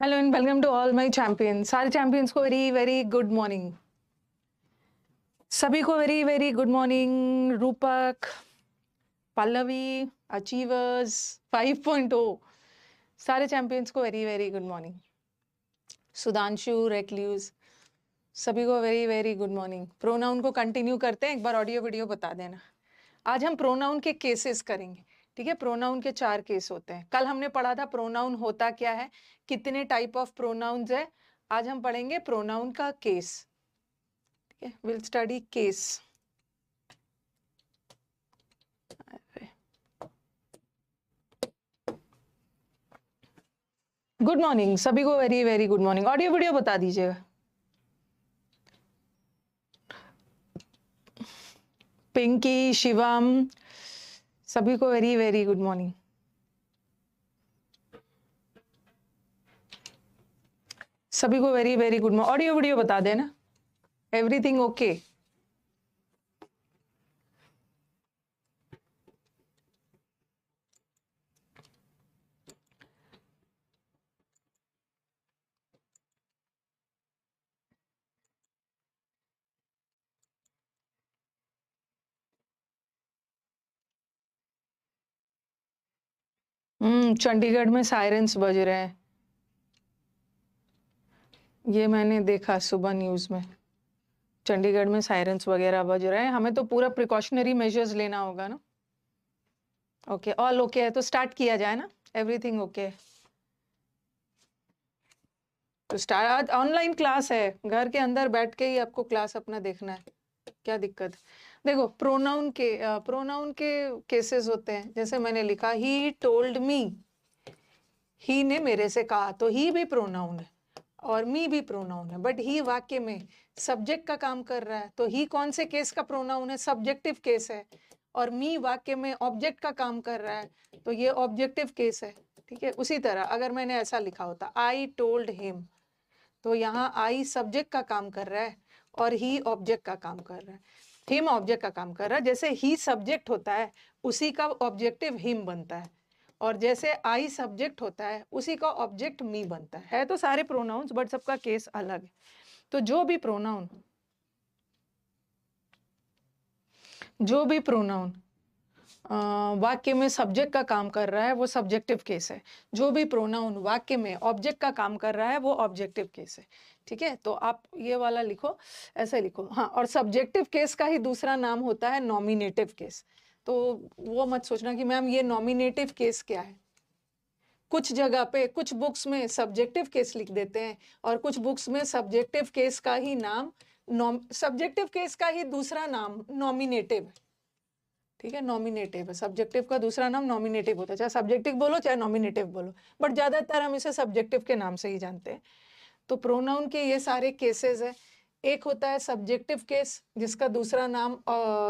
Hello and welcome to all my champions. सारे champions को very very good morning. सभी को वेरी वेरी गुड मॉर्निंग। रूपक, Pallavi, achievers 5.0, सारे चैंपियंस को very very good morning. Sudhanshu, recluse, सभी को very very good morning. Pronoun को कंटिन्यू करते हैं, एक बार ऑडियो वीडियो बता देना। आज हम प्रोनाउन के केसेस करेंगे, ठीक है। प्रोनाउन के 4 केस होते हैं। कल हमने पढ़ा था प्रोनाउन होता क्या है, कितने टाइप ऑफ प्रोनाउन्स है। आज हम पढ़ेंगे प्रोनाउन का केस, ठीक है। Will study case. Good morning सभी को, very very good morning. Audio video बता दीजिएगा। पिंकी, शिवम, सभी को वेरी वेरी गुड मॉर्निंग। सभी को very very good morning. Audio video बता देना। Everything okay? चंडीगढ़ में सायरन्स बज रहे हैं, ये मैंने देखा सुबह न्यूज में। चंडीगढ़ में सायरन्स वगैरह बज रहे हैं। हमें तो पूरा प्रिकॉशनरी मेजर्स लेना होगा ना। ओके, ऑल ओके है तो स्टार्ट किया जाए ना। Everything okay. तो स्टार्ट। ऑनलाइन क्लास है, घर के अंदर बैठ के ही आपको क्लास अपना देखना है, क्या दिक्कत। देखो प्रोनाउन के केसेस होते हैं। जैसे मैंने लिखा ही टोल्ड मी, ही ने मेरे से कहा, तो ही भी प्रोनाउन है और मी भी प्रोनाउन है। बट ही वाक्य में सब्जेक्ट का काम कर रहा है, तो ही कौन से केस का प्रोनाउन है? सब्जेक्टिव केस है। और मी वाक्य में ऑब्जेक्ट का काम कर रहा है, तो ये ऑब्जेक्टिव केस है, ठीक है। उसी तरह अगर मैंने ऐसा लिखा होता आई टोल्ड हिम, तो यहाँ आई सब्जेक्ट का काम कर रहा है और ही ऑब्जेक्ट का काम कर रहा है। हिम ऑब्जेक्ट का काम कर रहा है। जैसे ही सब्जेक्ट होता है उसी का ऑब्जेक्टिव हिम बनता है, और जैसे आई सब्जेक्ट होता है उसी का ऑब्जेक्ट मी बनता है। तो सारे प्रोनाउंस, बट सबका केस अलग है। तो जो भी प्रोनाउन वाक्य में सब्जेक्ट का काम कर रहा है वो सब्जेक्टिव केस है। जो भी प्रोनाउन वाक्य में ऑब्जेक्ट का काम कर रहा है वो ऑब्जेक्टिव केस है, ठीक है। तो आप ये वाला लिखो, ऐसे लिखो। हाँ, और सब्जेक्टिव केस का ही दूसरा नाम होता है नॉमिनेटिव केस। तो वो मत सोचना कि मैम ये नॉमिनेटिव केस क्या है। कुछ जगह पे कुछ बुक्स में सब्जेक्टिव केस लिख देते हैं और कुछ बुक्स में सब्जेक्टिव केस का ही नाम सब्जेक्टिव केस का ही दूसरा नाम नॉमिनेटिव है, ठीक है। नॉमिनेटिव है, सब्जेक्टिव का दूसरा नाम नॉमिनेटिव होता है। चाहे सब्जेक्टिव बोलो चाहे नॉमिनेटिव बोलो, बट ज्यादातर हम इसे सब्जेक्टिव के नाम से ही जानते हैं। तो प्रोनाउन के ये सारे केसेस है। एक होता है सब्जेक्टिव केस जिसका दूसरा नाम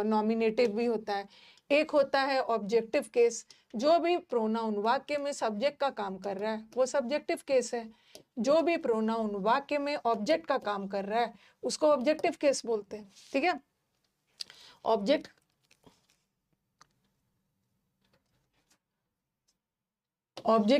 नॉमिनेटिव भी होता है। एक होता है ऑब्जेक्टिव केस। जो भी प्रोनाउन वाक्य में सब्जेक्ट का काम कर रहा है वो सब्जेक्टिव केस है। जो भी प्रोनाउन वाक्य में ऑब्जेक्ट का काम कर रहा है उसको ऑब्जेक्टिव केस बोलते हैं, ठीक है। ऑब्जेक्ट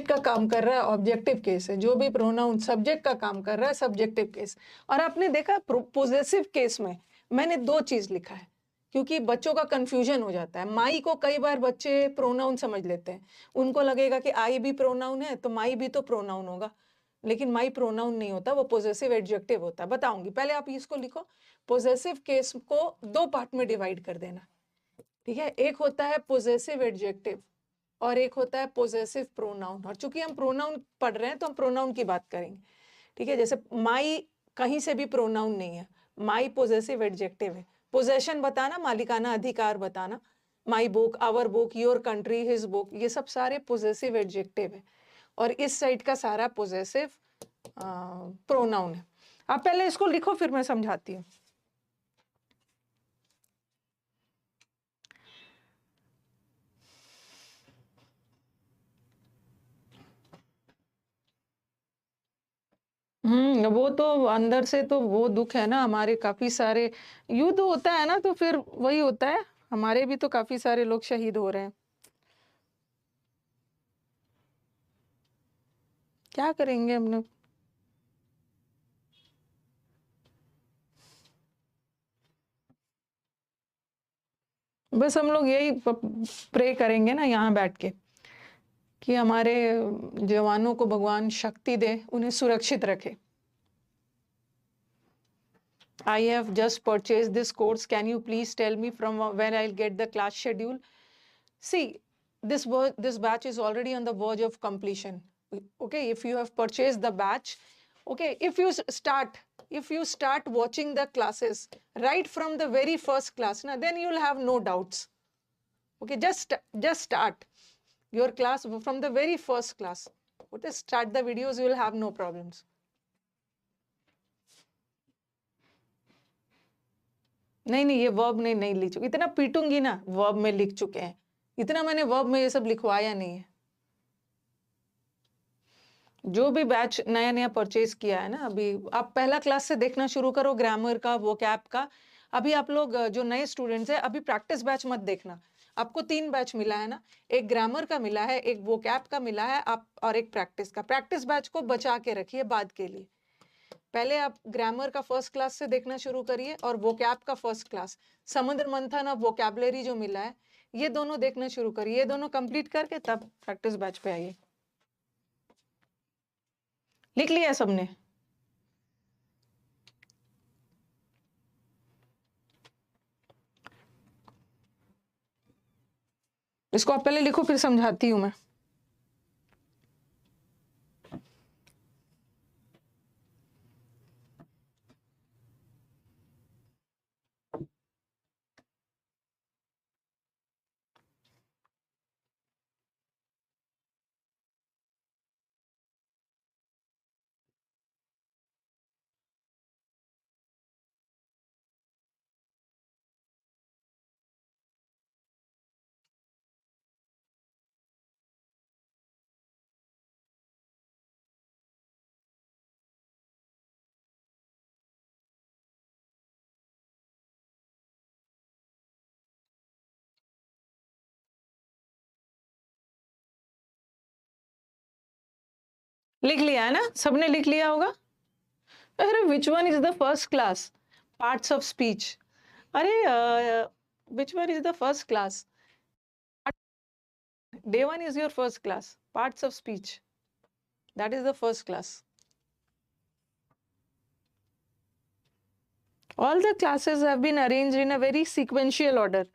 का काम कर रहा है ऑब्जेक्टिव केस है। जो भी प्रोनाउन सब्जेक्ट का काम कर रहा है सब्जेक्टिव केस। और आपने देखा पोजेसिव केस में मैंने 2 चीज लिखा है, क्योंकि बच्चों का कंफ्यूजन हो जाता है। माई को कई बार बच्चे प्रोनाउन समझ लेते हैं। उनको लगेगा कि आई भी प्रोनाउन है तो माई भी तो प्रोनाउन होगा, लेकिन माई प्रोनाउन नहीं होता, वो पोजेसिव एडजेक्टिव होता है। बताऊंगी, पहले आप इसको लिखो। पोजेसिव केस को 2 पार्ट में डिवाइड कर देना, ठीक है। एक होता है पोजेसिव एडजेक्टिव और एक होता है पोजेसिव प्रोनाउन। और चूंकि हम प्रोनाउन पढ़ रहे हैं तो हम प्रोनाउन की बात करेंगे, ठीक है। जैसे माई कहीं से भी प्रोनाउन नहीं है, माई पोजेसिव एडजेक्टिव है। पोजेशन बताना, मालिकाना अधिकार बताना। My book, our book, your country, his book, ये सब सारे पोजेसिव एडजेक्टिव है। और इस साइड का सारा पोजेसिव प्रोनाउन है। आप पहले इसको लिखो फिर मैं समझाती हूँ। वो तो अंदर से तो वो दुख है ना हमारे। काफी सारे युद्ध होता है ना, तो फिर वही होता है। हमारे भी तो काफी सारे लोग शहीद हो रहे हैं। क्या करेंगे हमने। बस हम लोग यही प्रे करेंगे ना यहाँ बैठ के कि हमारे जवानों को भगवान शक्ति दे, उन्हें सुरक्षित रखे। I have just purchased this course. Can you please tell me from when I'll get the class schedule? See, this batch is already on the verge of completion. Okay, if you have purchased the batch, okay, if you start watching the classes right from the very first class, now then you'll have no doubts. Okay, just start your class from the very first class. Okay, start the videos, you will have no problems. नहीं ये verb नहीं लिख चुके, इतना पीटूंगी ना, verb में लिख चुके हैं, इतना मैंने वर्ब में ये सब लिखवाया नहीं है। जो भी बैच नया परचेज किया है ना, अभी आप पहला क्लास से देखना शुरू करो, ग्रामर का, वोकैब का। अभी आप लोग जो नए स्टूडेंट्स हैं, अभी प्रैक्टिस बैच मत देखना। आपको 3 बैच मिला है ना, एक ग्रामर का मिला है, एक वोकैब का मिला है, आप और एक प्रैक्टिस का। प्रैक्टिस बैच को बचा के रखिए बाद के लिए। पहले आप ग्रामर का फर्स्ट क्लास से देखना शुरू करिए और वोकैब का फर्स्ट क्लास, समुद्र मंथन और वोकैबुलरी जो मिला है, ये दोनों देखना शुरू करिए। ये दोनों कंप्लीट करके तब प्रैक्टिस बैच पे आइए। लिख लिया सबने? इसको आप पहले लिखो, फिर समझाती हूं मैं। लिख लिया है ना? सबने लिख लिया होगा। अरे which one is the first class? Parts of speech. अरे which one is the first class? Day 1 is your first class, parts of speech. That is the first class. All the classes have been arranged in a very sequential order.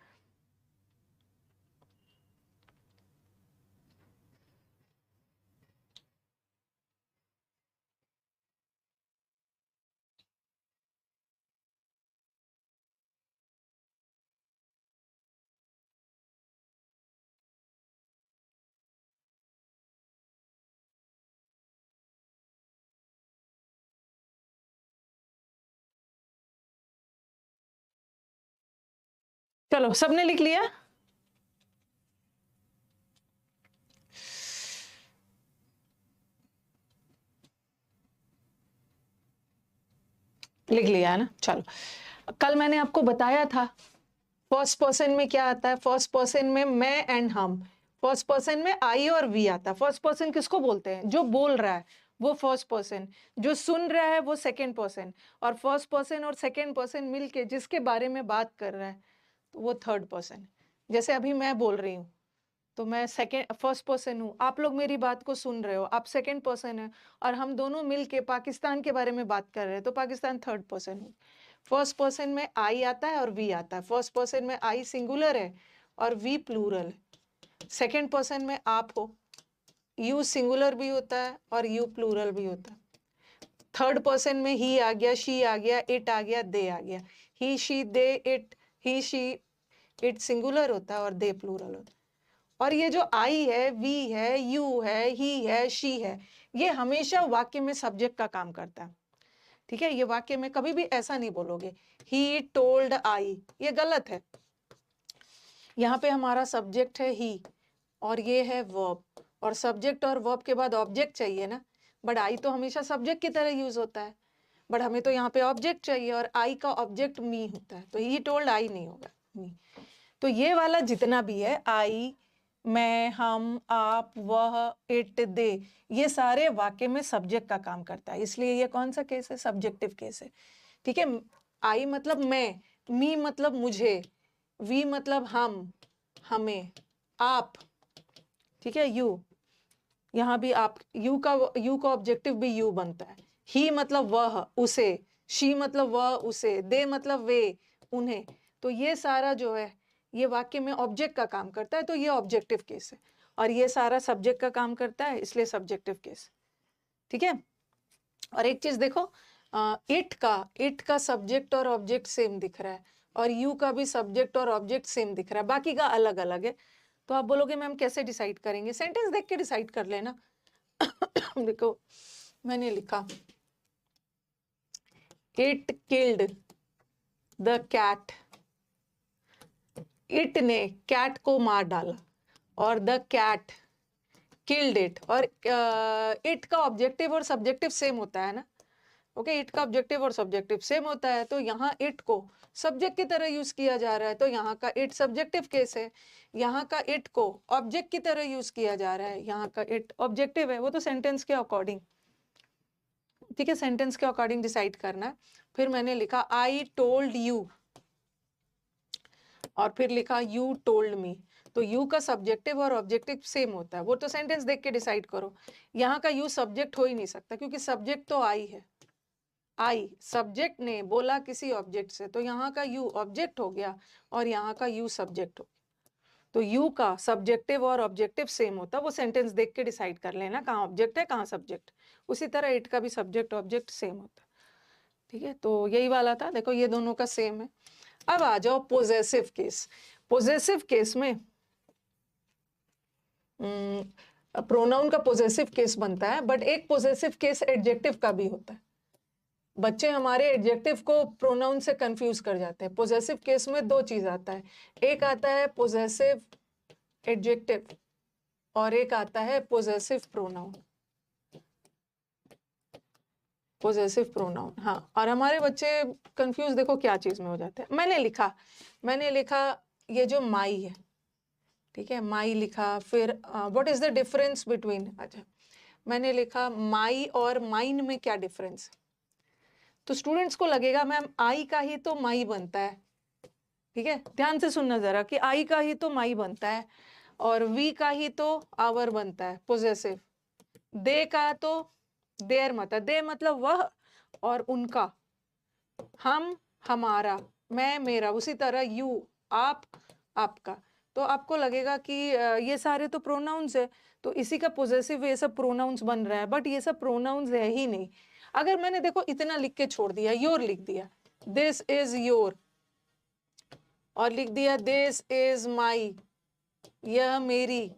चलो सबने लिख लिया? लिख लिया है ना? चलो, कल मैंने आपको बताया था फर्स्ट पर्सन में क्या आता है। फर्स्ट पर्सन में मैं एंड हम। फर्स्ट पर्सन में आई और वी आता है। फर्स्ट पर्सन किसको बोलते हैं? जो बोल रहा है वो फर्स्ट पर्सन, जो सुन रहा है वो सेकंड पर्सन, और फर्स्ट पर्सन और सेकंड पर्सन मिलके जिसके बारे में बात कर रहा है तो वो थर्ड पर्सन। जैसे अभी मैं बोल रही हूँ तो मैं फर्स्ट पर्सन हूँ, आप लोग मेरी बात को सुन रहे हो, आप सेकंड पर्सन है, और हम दोनों मिलके पाकिस्तान के बारे में बात कर रहे हैं तो पाकिस्तान थर्ड पर्सन हूँ। फर्स्ट पर्सन में आई आता है और वी आता है। फर्स्ट पर्सन में आई सिंगुलर है और वी प्लूरल है। सेकंड पर्सन में आप हो, यू सिंगुलर भी होता है और यू प्लूरल भी होता है। थर्ड पर्सन में ही आ गया, शी आ गया, इट आ गया, दे आ गया। He she they it, he she it singular होता है और दे प्लूरल होता है। और ये जो आई है, वी है, यू है, ही है, शी है, ये हमेशा वाक्य में सब्जेक्ट का काम करता है। ठीक है, ये वाक्य में कभी भी ऐसा नहीं बोलोगे ही टोल्ड आई, ये गलत है। यहाँ पे हमारा सब्जेक्ट है ही और ये है वर्ब, और सब्जेक्ट और वर्ब के बाद ऑब्जेक्ट चाहिए ना। बट आई तो हमेशा सब्जेक्ट की तरह यूज होता है, बट हमें तो यहाँ पे ऑब्जेक्ट चाहिए और आई का ऑब्जेक्ट मी होता है, तो ही टोल्ड आई नहीं होगा, मी। तो ये वाला जितना भी है, आई, मैं, हम, आप, वह, इट, दे, ये सारे वाक्य में सब्जेक्ट का काम करता है, इसलिए ये कौन सा केस है? सब्जेक्टिव केस है। ठीक है, आई मतलब मैं, मी मतलब मुझे, वी मतलब हम, हमें, आप, ठीक है, यू, यहाँ भी आप, यू का ऑब्जेक्टिव भी यू बनता है। ही मतलब वह, उसे, शी मतलब वह उसे, दे मतलब वे उन्हें। तो ये सारा जो है ये वाक्य में ऑब्जेक्ट का काम करता है, तो ये ऑब्जेक्टिव केस है, और ये सारा सब्जेक्ट का काम करता है, इसलिए सब्जेक्टिव केस। ठीक है। और एक चीज देखो, इट का सब्जेक्ट और ऑब्जेक्ट सेम दिख रहा है, और यू का भी सब्जेक्ट और ऑब्जेक्ट सेम दिख रहा है, बाकी का अलग अलग है। तो आप बोलोगे मैम कैसे डिसाइड करेंगे? सेंटेंस देख के डिसाइड कर लेना। देखो मैंने लिखा it killed the cat, it ने कैट को मार डाला, और द कैट किल्ड इट, और इट का ऑब्जेक्टिव और सब्जेक्टिव सेम होता है ना। ओके, इट का ऑब्जेक्टिव और सब्जेक्टिव सेम होता है, तो यहाँ इट को सब्जेक्ट की तरह यूज किया जा रहा है, तो यहाँ का इट सब्जेक्टिव केस है। यहाँ का इट को ऑब्जेक्ट की तरह यूज किया जा रहा है, यहाँ का इट ऑब्जेक्टिव है। वो तो सेंटेंस के अकॉर्डिंग, ठीक है, सेंटेंस के अकॉर्डिंग डिसाइड करना है। फिर मैंने लिखा आई टोल्ड यू, और फिर लिखा यू टोल्ड मी। तो यू का सब्जेक्टिव और ऑब्जेक्टिव सेम होता है, वो तो सेंटेंस देख के डिसाइड करो। यहाँ का यू सब्जेक्ट हो ही नहीं सकता, क्योंकि सब्जेक्ट तो आई है। आई, सब्जेक्ट ने बोला किसी ऑब्जेक्ट से, तो यहाँ का यू ऑब्जेक्ट हो गया, और यहाँ का यू सब्जेक्ट हो गया। तो यू का सब्जेक्टिव और ऑब्जेक्टिव सेम होता है, वो सेंटेंस देख के डिसाइड कर लेना कहाँ ऑब्जेक्ट है कहाँ सब्जेक्ट। उसी तरह इट का भी सब्जेक्ट ऑब्जेक्ट सेम होता है। ठीक है, तो यही वाला था। देखो ये दोनों का सेम है। अब आ जाओ पोजेसिव केस। पोजेसिव केस में प्रोनाउन का पोजेसिव केस बनता है, बट एक पोजेसिव केस एडजेक्टिव का भी होता है। बच्चे हमारे एडजेक्टिव को प्रोनाउन से कंफ्यूज कर जाते हैं। पोजेसिव केस में दो चीज आता है, एक आता है पोजेसिव एडजेक्टिव, और एक आता है पोजेसिव प्रोनाउन। पोजेसिव प्रोनाउन, हाँ। और हमारे बच्चे कंफ्यूज देखो क्या चीज में हो जाते हैं। मैंने लिखा ये जो माई है, ठीक है, माई लिखा। फिर what is the difference between, अच्छा मैंने लिखा माई और माइन में क्या डिफरेंस है। तो स्टूडेंट्स को लगेगा मैम आई का ही तो माई बनता है। ठीक है, ध्यान से सुनना जरा, कि आई का ही तो माई बनता है, और वी का ही तो आवर बनता है पोजेसिव। दे का तो देयर मतलब, दे मतलब वह और उनका, हम हमारा, मैं मेरा, उसी तरह यू आप आपका। तो आपको लगेगा कि ये सारे तो प्रोनाउंस है, तो इसी का पोजेसिव ये सब प्रोनाउंस बन रहा है, बट ये सब प्रोनाउंस है ही नहीं। अगर मैंने देखो इतना लिख के छोड़ दिया, योर लिख दिया, दिस इज योर, और लिख दिया दिस इज माई, यह मेरी,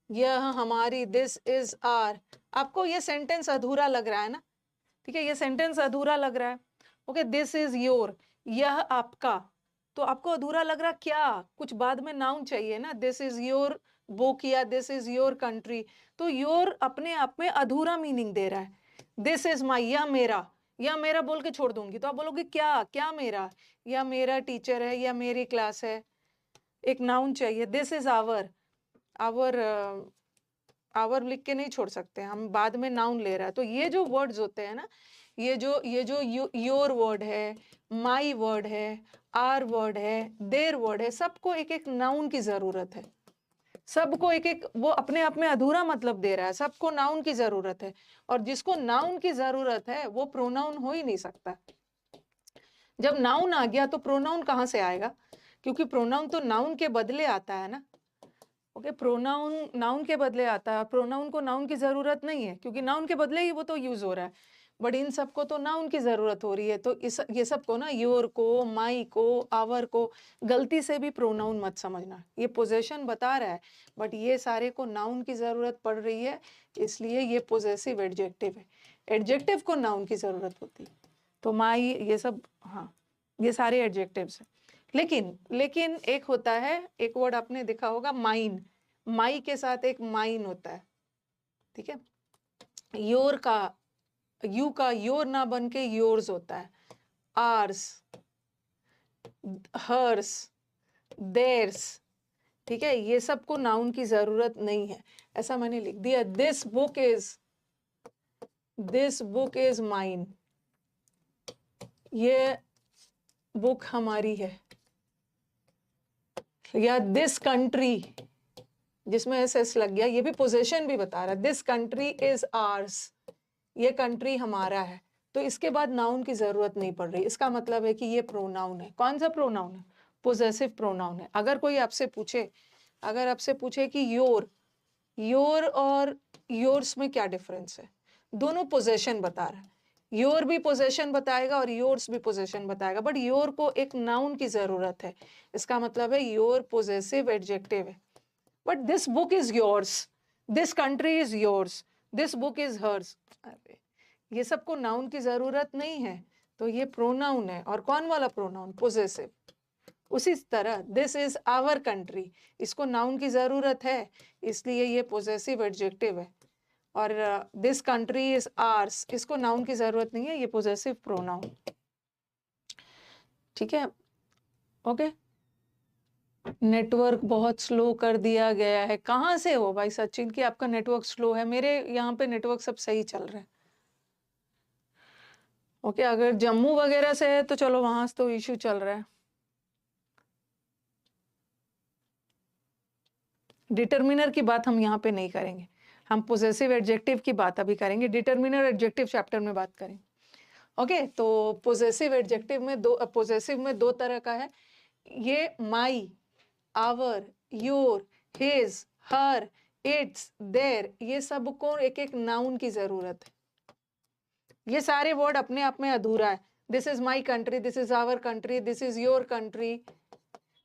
यह हमारी, दिस इज आर, आपको ये सेंटेंस अधूरा लग रहा है ना। ठीक है, ये सेंटेंस अधूरा लग रहा है। ओके, दिस इज योर, यह आपका, तो आपको अधूरा लग रहा क्या, कुछ बाद में नाउन चाहिए ना। दिस इज योर बुक या दिस इज योर कंट्री, तो योर अपने आप में अधूरा मीनिंग दे रहा है। दिस इज माई, या मेरा बोल के छोड़ दूंगी तो आप बोलोगे क्या क्या मेरा, या मेरा टीचर है, या मेरी क्लास है, एक नाउन चाहिए। This is our, our, our लिख के नहीं छोड़ सकते हम, बाद में नाउन ले रहा है। तो ये जो वर्ड्स होते हैं ना, ये जो योर वर्ड है, माई वर्ड है, आर वर्ड है, देयर वर्ड है, सबको एक एक नाउन की जरूरत है। सबको एक एक, वो अपने आप में अधूरा मतलब दे रहा है, सबको नाउन की जरूरत है। और जिसको नाउन की जरूरत है वो प्रोनाउन हो ही नहीं सकता। जब नाउन आ गया तो प्रोनाउन कहाँ से आएगा, क्योंकि प्रोनाउन तो नाउन के बदले आता है ना। ओके, प्रोनाउन नाउन के बदले आता है, प्रोनाउन को नाउन की जरूरत नहीं है, क्योंकि नाउन के बदले ही वो तो यूज हो रहा है। बट इन सबको तो नाउन की जरूरत हो रही है, तो ये सबको ना, योर को, माई को, आवर को, गलती से भी प्रोनाउन मत समझना। ये पोजेशन बता रहा है, बट ये सारे को नाउन की जरूरत पड़ रही है, इसलिए ये पोजेसिव एडजेक्टिव है। एडजेक्टिव को नाउन की जरूरत होती है, तो माई, ये सब, हाँ, ये सारे एडजेक्टिव्स हैं। लेकिन एक होता है, एक वर्ड आपने देखा होगा, माइन। माई के साथ एक माइन होता है। ठीक है, योर का, यू का योर ना बन के योर्स होता है। आर्स, हर्स, देर्स, ठीक है, ये सबको नाउन की जरूरत नहीं है। ऐसा मैंने लिख दिया, दिस बुक इज माइन, ये बुक हमारी है। या दिस कंट्री, जिसमें एस लग गया, ये भी पोजेशन भी बता रहा है, दिस कंट्री इज आर्स, ये कंट्री हमारा है, तो इसके बाद नाउन की जरूरत नहीं पड़ रही। इसका मतलब है कि ये प्रोनाउन है। कौन सा प्रोनाउन है? पोजेसिव प्रोनाउन है। अगर कोई आपसे पूछे, अगर आपसे पूछे कि योर और योर्स में क्या डिफरेंस है, दोनों पोजेशन बता रहा है। योर भी पोजेशन बताएगा और योर्स भी पोजेशन बताएगा, बट योर को एक नाउन की जरूरत है। इसका मतलब है योर पोजेसिव एडजेक्टिव है। But this book is yours, this country is yours, this book is hers, अरे ये सबको नाउन की जरूरत नहीं है, तो ये प्रोनाउन है। और कौन वाला प्रोनाउन? पोजेसिव। उसी तरह दिस इज आवर कंट्री, इसको नाउन की जरूरत है, इसलिए ये पोजेसिव एडजेक्टिव है। और दिस कंट्री इज आर्स, इसको नाउन की जरूरत नहीं है, ये पोजेसिव प्रोनाउन। ठीक है, ओके। नेटवर्क बहुत स्लो कर दिया गया है। कहाँ से हो भाई सचिन कि आपका नेटवर्क स्लो है? मेरे यहाँ पे नेटवर्क सब सही चल रहा है। ओके, अगर जम्मू वगैरह से है तो चलो वहां से तो इश्यू चल रहा है। डिटर्मिनर की बात हम यहाँ पे नहीं करेंगे, हम पोजेसिव एडजेक्टिव की बात अभी करेंगे। डिटर्मिनर एडजेक्टिव चैप्टर में बात करेंगे। ओके, तो पोजेसिव एडजेक्टिव में दो तरह का है। ये my, our, your, his, her, its, their, ये सब को एक एक नाउन की जरूरत है। ये सारे वर्ड अपने आप में अधूरा है। This is my country, this is our country, this is your country,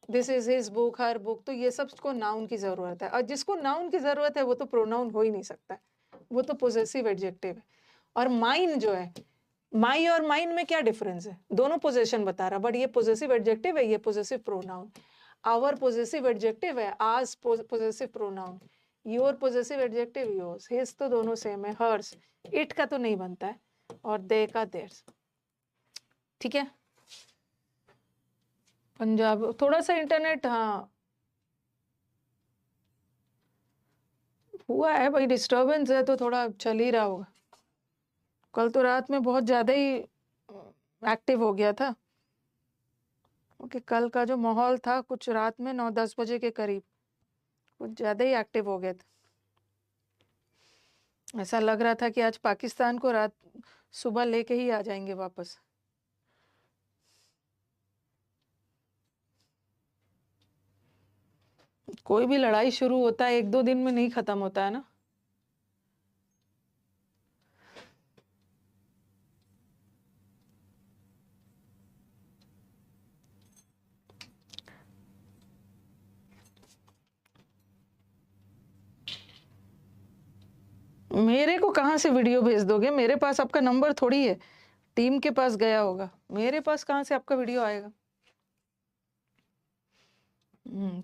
this is his book, her book, तो ये सब को नाउन की जरूरत है। और जिसको नाउन की जरूरत है वो तो प्रोनाउन हो ही नहीं सकता, वो तो पोजेसिव एडजेक्टिव है। और माइन जो है, माई और माइन में क्या डिफरेंस है? दोनों पोजेशन बता रहा, बट ये पोजेसिव एडजेक्टिव है, ये possessive pronoun. Our possessive adjective है, आज possessive pronoun. Your possessive adjective yours, his तो दोनों सेम है, हर्स, इट का तो नहीं बनता है, और दे का देयर्स। ठीक है, पंजाब थोड़ा सा इंटरनेट हाँ हुआ है भाई, डिस्टरबेंस है तो थोड़ा चल ही रहा होगा। कल तो रात में बहुत ज्यादा ही एक्टिव हो गया था। ओके, कल का जो माहौल था कुछ रात में 9-10 बजे के करीब कुछ ज्यादा ही एक्टिव हो गया था। ऐसा लग रहा था कि आज पाकिस्तान को रात सुबह लेके ही आ जाएंगे वापस। कोई भी लड़ाई शुरू होता है 1-2 दिन में नहीं खत्म होता है ना। मेरे को कहाँ से वीडियो भेज दोगे? मेरे पास आपका नंबर थोड़ी है, टीम के पास गया होगा। मेरे पास कहाँ से आपका वीडियो आएगा?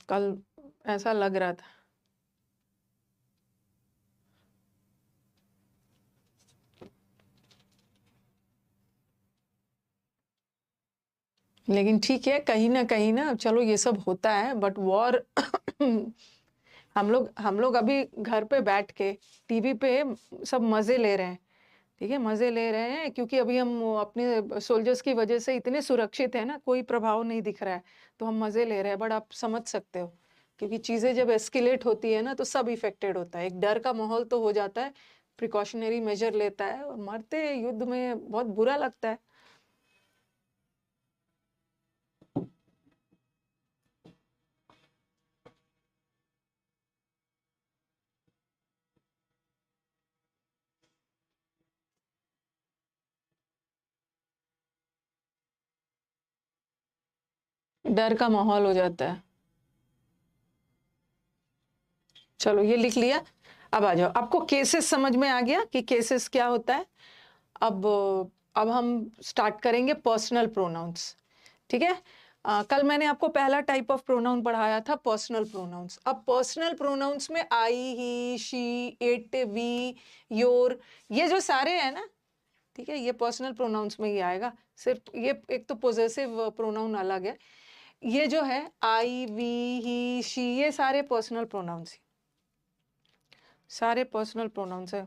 कल ऐसा लग रहा था। लेकिन ठीक है, कहीं ना चलो ये सब होता है, बट वॉर हम लोग अभी घर पे बैठ के टीवी पे सब मजे ले रहे हैं। ठीक है, मजे ले रहे हैं क्योंकि अभी हम अपने सोल्जर्स की वजह से इतने सुरक्षित है ना, कोई प्रभाव नहीं दिख रहा है, तो हम मजे ले रहे हैं। बट आप समझ सकते हो, क्योंकि चीजें जब एस्केलेट होती है ना तो सब इफेक्टेड होता है। एक डर का माहौल तो हो जाता है, प्रिकॉशनरी मेजर लेता है, और मरते युद्ध में बहुत बुरा लगता है। डर का माहौल हो जाता है। चलो ये लिख लिया, अब आ जाओ। आपको केसेस समझ में आ गया कि केसेस क्या होता है। अब हम स्टार्ट करेंगे पर्सनल प्रोनाउंस। ठीक है, कल मैंने आपको पहला टाइप ऑफ प्रोनाउन पढ़ाया था, पर्सनल प्रोनाउंस। अब पर्सनल प्रोनाउंस में आई, ही, शी, इट, वी, योर, ये जो सारे हैं ना, ठीक है, ये पर्सनल प्रोनाउंस में ही आएगा। सिर्फ ये एक तो पोजेसिव प्रोनाउन अलग है। ये जो है आई, वी, ही, शी, ये सारे पर्सनल प्रोनाउंस, सारे पर्सनल प्रोनाउंस है।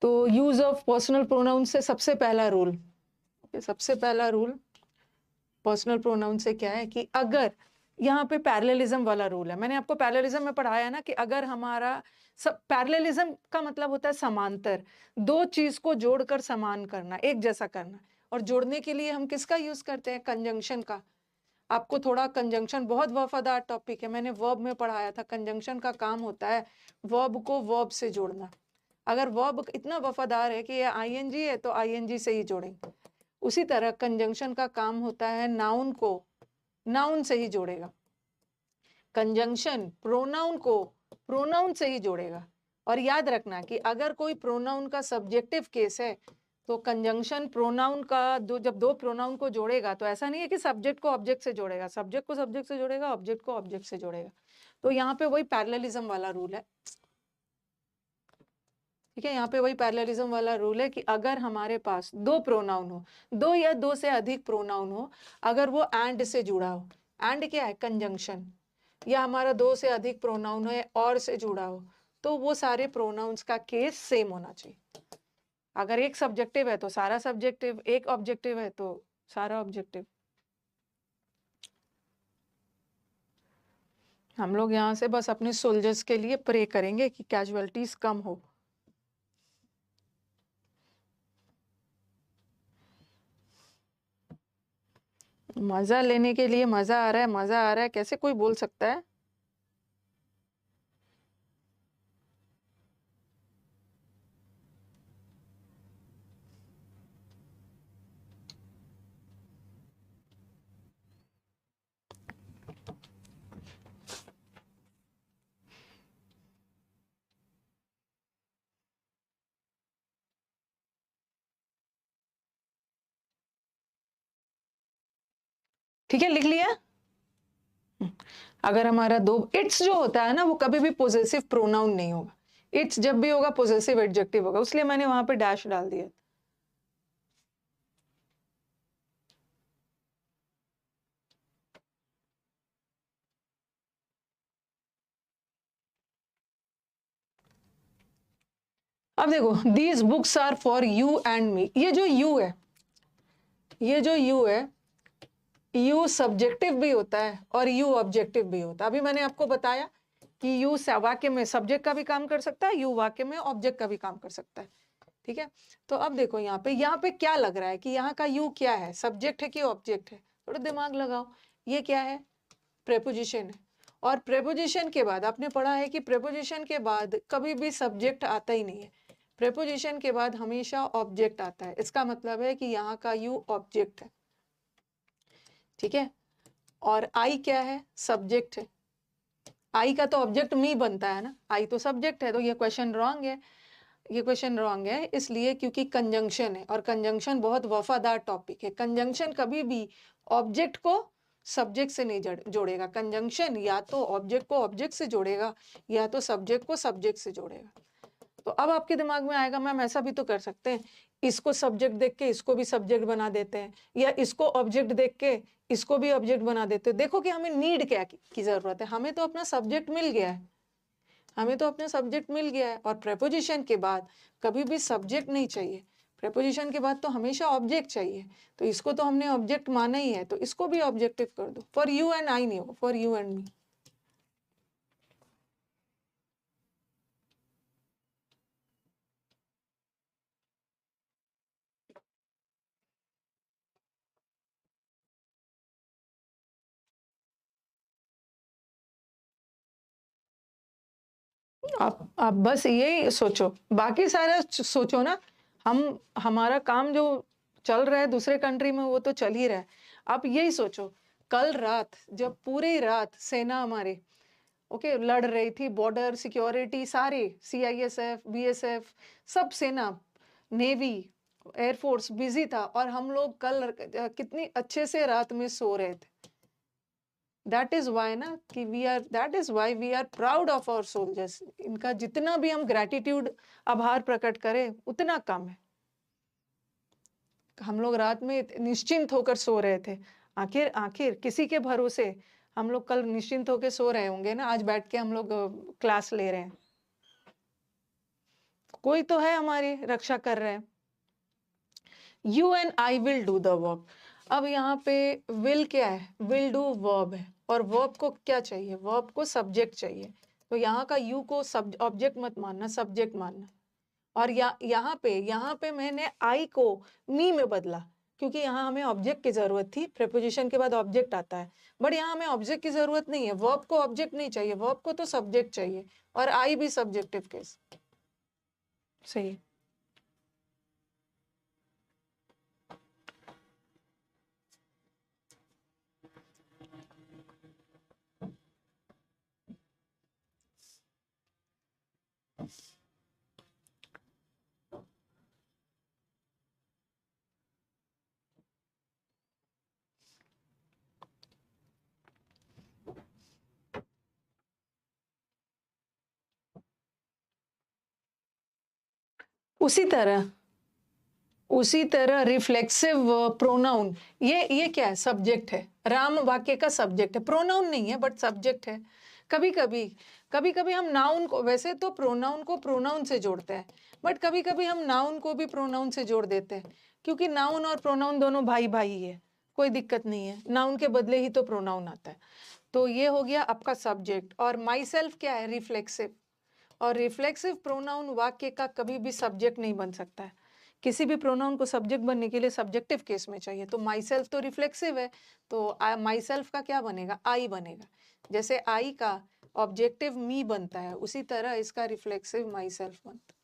तो यूज ऑफ पर्सनल प्रोनाउंस से सबसे पहला रूल पर्सनल प्रोनाउन से क्या है कि अगर यहाँ पे पैरेललिज्म वाला रूल है, मैंने आपको पैरेललिज्म में पढ़ाया ना कि अगर हमारा सब, पैरेललिज्म का मतलब होता है समांतर, दो चीज को जोड़कर समान करना, एक जैसा करना। और जोड़ने के लिए हम किसका यूज करते हैं? कंजंक्शन का। आपको थोड़ा कंजंक्शन बहुत वफादार टॉपिक है, मैंने वर्ब में पढ़ाया था। कंजंक्शन का काम होता है वर्ब को वर्ब से जोड़ना। अगर वर्ब इतना वफादार है कि ये आईएनजी है तो आईएनजी से ही जोड़ेंगे। उसी तरह कंजंक्शन का काम होता है नाउन को नाउन से ही जोड़ेगा। कंजंक्शन प्रोनाउन को प्रोनाउन से ही जोड़ेगा। और याद रखना कि अगर कोई प्रोनाउन का सब्जेक्टिव केस है तो कंजंक्शन प्रोनाउन का जब दो प्रोनाउन को जोड़ेगा तो ऐसा नहीं है कि सब्जेक्ट को ऑब्जेक्ट से जोड़ेगा, सब्जेक्ट को सब्जेक्ट से जोड़ेगा, ऑब्जेक्ट को ऑब्जेक्ट से जोड़ेगा। तो यहाँ पे वही पैरेललिज्म वाला रूल है। ठीक है, यहाँ पे वही पैरेललिज्म वाला रूल है कि अगर हमारे पास दो प्रोनाउन हो, दो या दो से अधिक प्रोनाउन हो, अगर वो एंड से जुड़ा हो, एंड क्या है? कंजंक्शन। या हमारा दो से अधिक प्रोनाउन है और से जुड़ा हो, तो वो सारे प्रोनाउंस का केस सेम होना चाहिए। अगर एक सब्जेक्टिव है तो सारा सब्जेक्टिव, एक ऑब्जेक्टिव है तो सारा ऑब्जेक्टिव। हम लोग यहाँ से बस अपने सोल्जर्स के लिए प्रे करेंगे कि कैजुअलिटीज कम हो। मजा लेने के लिए मजा आ रहा है, मजा आ रहा है, कैसे कोई बोल सकता है? ठीक है, लिख लिया। अगर हमारा दो, इट्स जो होता है ना वो कभी भी पोजेसिव प्रोनाउन नहीं होगा। इट्स जब भी होगा पोजेसिव एडजेक्टिव होगा, इसलिए मैंने वहां पे डैश डाल दिया। अब देखो, these books are for you and me. ये जो यू है, ये जो यू है, यू सब्जेक्टिव भी होता है और यू ऑब्जेक्टिव भी होता है। अभी मैंने आपको बताया कि यू वाक्य में सब्जेक्ट का भी काम कर सकता है, यू वाक्य में ऑब्जेक्ट का भी काम कर सकता है। ठीक है, तो अब देखो यहाँ पे क्या लग रहा है कि यहाँ का यू क्या है? सब्जेक्ट है कि ऑब्जेक्ट है? थोड़ा दिमाग लगाओ। ये क्या है? प्रेपोजिशन है। और प्रेपोजिशन के बाद आपने पढ़ा है कि प्रेपोजिशन के बाद कभी भी सब्जेक्ट आता ही नहीं है। प्रेपोजिशन के बाद हमेशा ऑब्जेक्ट आता है। इसका मतलब है कि यहाँ का यू ऑब्जेक्ट है। ठीक है, और आई क्या है? सब्जेक्ट है। आई का तो ऑब्जेक्ट मी बनता है ना, आई तो सब्जेक्ट है। तो ये क्वेश्चन रॉन्ग है, ये क्वेश्चन रॉन्ग है इसलिए क्योंकि कंजंक्शन है और कंजंक्शन बहुत वफादार टॉपिक है। कंजंक्शन कभी भी ऑब्जेक्ट को सब्जेक्ट से नहीं जोड़ेगा। कंजंक्शन या तो ऑब्जेक्ट को ऑब्जेक्ट से जोड़ेगा या तो सब्जेक्ट को सब्जेक्ट से जोड़ेगा। तो अब आपके दिमाग में आएगा मैम ऐसा भी तो कर सकते हैं, इसको सब्जेक्ट देख के इसको भी सब्जेक्ट बना देते हैं, या इसको ऑब्जेक्ट देख के इसको भी ऑब्जेक्ट बना देते हैं। देखो कि हमें नीड क्या की जरूरत है। हमें तो अपना सब्जेक्ट मिल गया है, हमें तो अपना सब्जेक्ट मिल गया है। और प्रेपोजिशन के बाद कभी भी सब्जेक्ट नहीं चाहिए, प्रेपोजिशन के बाद तो हमेशा ऑब्जेक्ट चाहिए। तो इसको तो हमने ऑब्जेक्ट माना ही है, तो इसको भी ऑब्जेक्टिव कर दो। फॉर यू एंड आई नहीं होगा, फॉर यू एंड मी। आप बस यही सोचो, बाकी सारा सोचो ना। हमारा काम जो चल रहा है दूसरे कंट्री में वो तो चल ही रहा है। आप यही सोचो, कल रात जब पूरी रात सेना हमारे लड़ रही थी, बॉर्डर सिक्योरिटी सारे, सीआईएसएफ, बीएसएफ, सब सेना, नेवी, एयरफोर्स बिजी था और हम लोग कल कितनी अच्छे से रात में सो रहे थे। दैट इज वाई ना कि that is why we are proud of our soldiers. इनका जितना भी हम ग्रेटिट्यूड, आभार प्रकट करें उतना कम है। हम लोग रात में निश्चिंत होकर सो रहे थे। आखिर आखिर किसी के भरोसे हम लोग कल निश्चिंत होकर सो रहे होंगे ना, आज बैठ के हम लोग क्लास ले रहे हैं। कोई तो है हमारी रक्षा कर रहे हैं। You and I will do the work. अब यहाँ पे विल क्या है, विल डू वर्ब है, और वर्ब को क्या चाहिए, वर्ब को सब्जेक्ट चाहिए। तो यहाँ का यू को ऑब्जेक्ट मत मानना, सब्जेक्ट मानना। और यहाँ पे मैंने आई को मी में बदला, क्योंकि यहाँ हमें ऑब्जेक्ट की जरूरत थी, प्रेपोजिशन के बाद ऑब्जेक्ट आता है। बट यहाँ हमें ऑब्जेक्ट की जरूरत नहीं है, वर्ब को ऑब्जेक्ट नहीं चाहिए, वर्ब को तो सब्जेक्ट चाहिए, और आई भी सब्जेक्टिव केस। सही। उसी तरह रिफ्लेक्सिव प्रोनाउन, ये क्या है, सब्जेक्ट है। राम वाक्य का सब्जेक्ट है, प्रोनाउन नहीं है बट सब्जेक्ट है। कभी कभी हम नाउन को, वैसे तो प्रोनाउन को प्रोनाउन से जोड़ते हैं, बट कभी कभी हम नाउन को भी प्रोनाउन से जोड़ देते हैं, क्योंकि नाउन और प्रोनाउन दोनों भाई भाई ही है, कोई दिक्कत नहीं है, नाउन के बदले ही तो प्रोनाउन आता है। तो ये हो गया आपका सब्जेक्ट। और माई सेल्फ क्या है, रिफ्लेक्सिव। और रिफ्लेक्सिव प्रोनाउन वाक्य का कभी भी सब्जेक्ट नहीं बन सकता है। किसी भी प्रोनाउन को सब्जेक्ट बनने के लिए सब्जेक्टिव केस में चाहिए। तो माई सेल्फ तो रिफ्लेक्सिव है, तो माई सेल्फ का क्या बनेगा, आई बनेगा। जैसे आई का ऑब्जेक्टिव मी बनता है, उसी तरह इसका रिफ्लेक्सिव माई सेल्फ बनता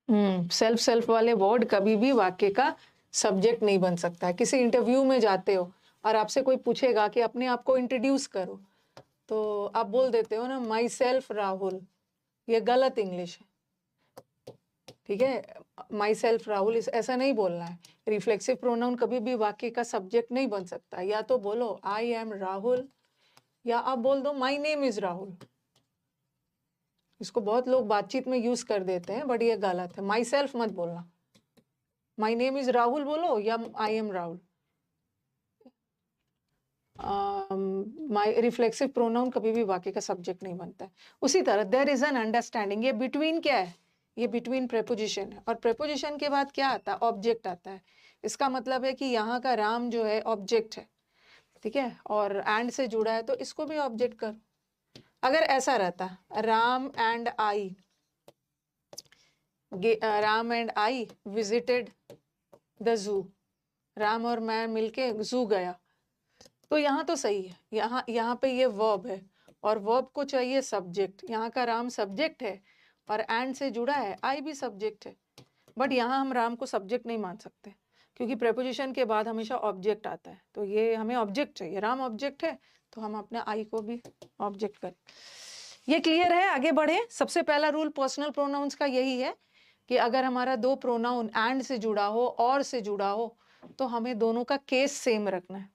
है। सेल्फ सेल्फ वाले वर्ड कभी भी वाक्य का सब्जेक्ट नहीं बन सकता है। किसी इंटरव्यू में जाते हो और आपसे कोई पूछेगा कि अपने आप को इंट्रोड्यूस करो, तो आप बोल देते हो ना, माई सेल्फ राहुल। ये गलत इंग्लिश है, ठीक है। माई सेल्फ राहुल ऐसा नहीं बोलना है। रिफ्लेक्सिव प्रोनाउन कभी भी वाक्य का सब्जेक्ट नहीं बन सकता। या तो बोलो आई एम राहुल, या आप बोल दो माई नेम इज राहुल। इसको बहुत लोग बातचीत में यूज कर देते हैं, बट ये गलत है। माई सेल्फ मत बोलना, माई नेम इज राहुल बोलो, या I am Rahul. My reflexive pronoun कभी भी वाक्य का सब्जेक्ट नहीं बनता है। उसी तरह देयर इज एन अंडरस्टैंडिंग, ये बिटवीन क्या है, ये बिटवीन प्रेपोजिशन है, और प्रेपोजिशन के बाद क्या आता है, ऑब्जेक्ट आता है। इसका मतलब है कि यहाँ का राम जो है ऑब्जेक्ट है, ठीक है, और एंड से जुड़ा है, तो इसको भी ऑब्जेक्ट करो। अगर ऐसा रहता Ram and I, Ram and I visited the zoo, Ram और मैं मिलके जू गया, तो यहाँ तो सही है। यहाँ पे ये वर्ब है, और वर्ब को चाहिए सब्जेक्ट। यहाँ का राम सब्जेक्ट है, और एंड से जुड़ा है, आई भी सब्जेक्ट है। बट यहाँ हम राम को सब्जेक्ट नहीं मान सकते, क्योंकि प्रेपोजिशन के बाद हमेशा ऑब्जेक्ट आता है, तो ये हमें ऑब्जेक्ट चाहिए। राम ऑब्जेक्ट है, तो हम अपने आई को भी ऑब्जेक्ट करें। ये क्लियर है, आगे बढ़े। सबसे पहला रूल पर्सनल प्रोनाउंस का यही है कि अगर हमारा दो प्रोनाउन एंड से जुड़ा हो, और से जुड़ा हो, तो हमें दोनों का केस सेम रखना है।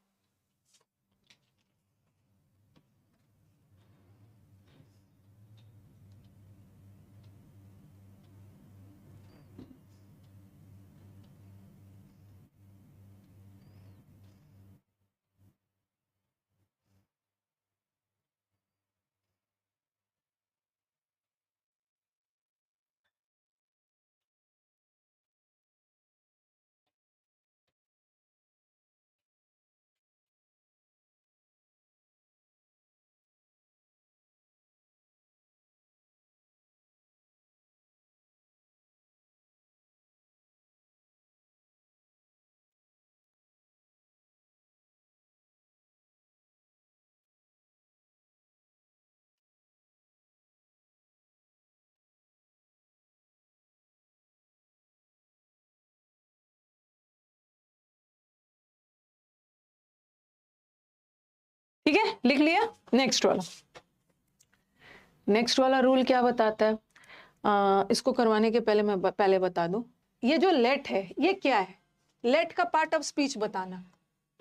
ठीक है, लिख लिया। नेक्स्ट वाला रूल क्या बताता है, इसको करवाने के पहले मैं पहले बता दूं, ये जो लेट है ये क्या है, लेट का पार्ट ऑफ स्पीच बताना।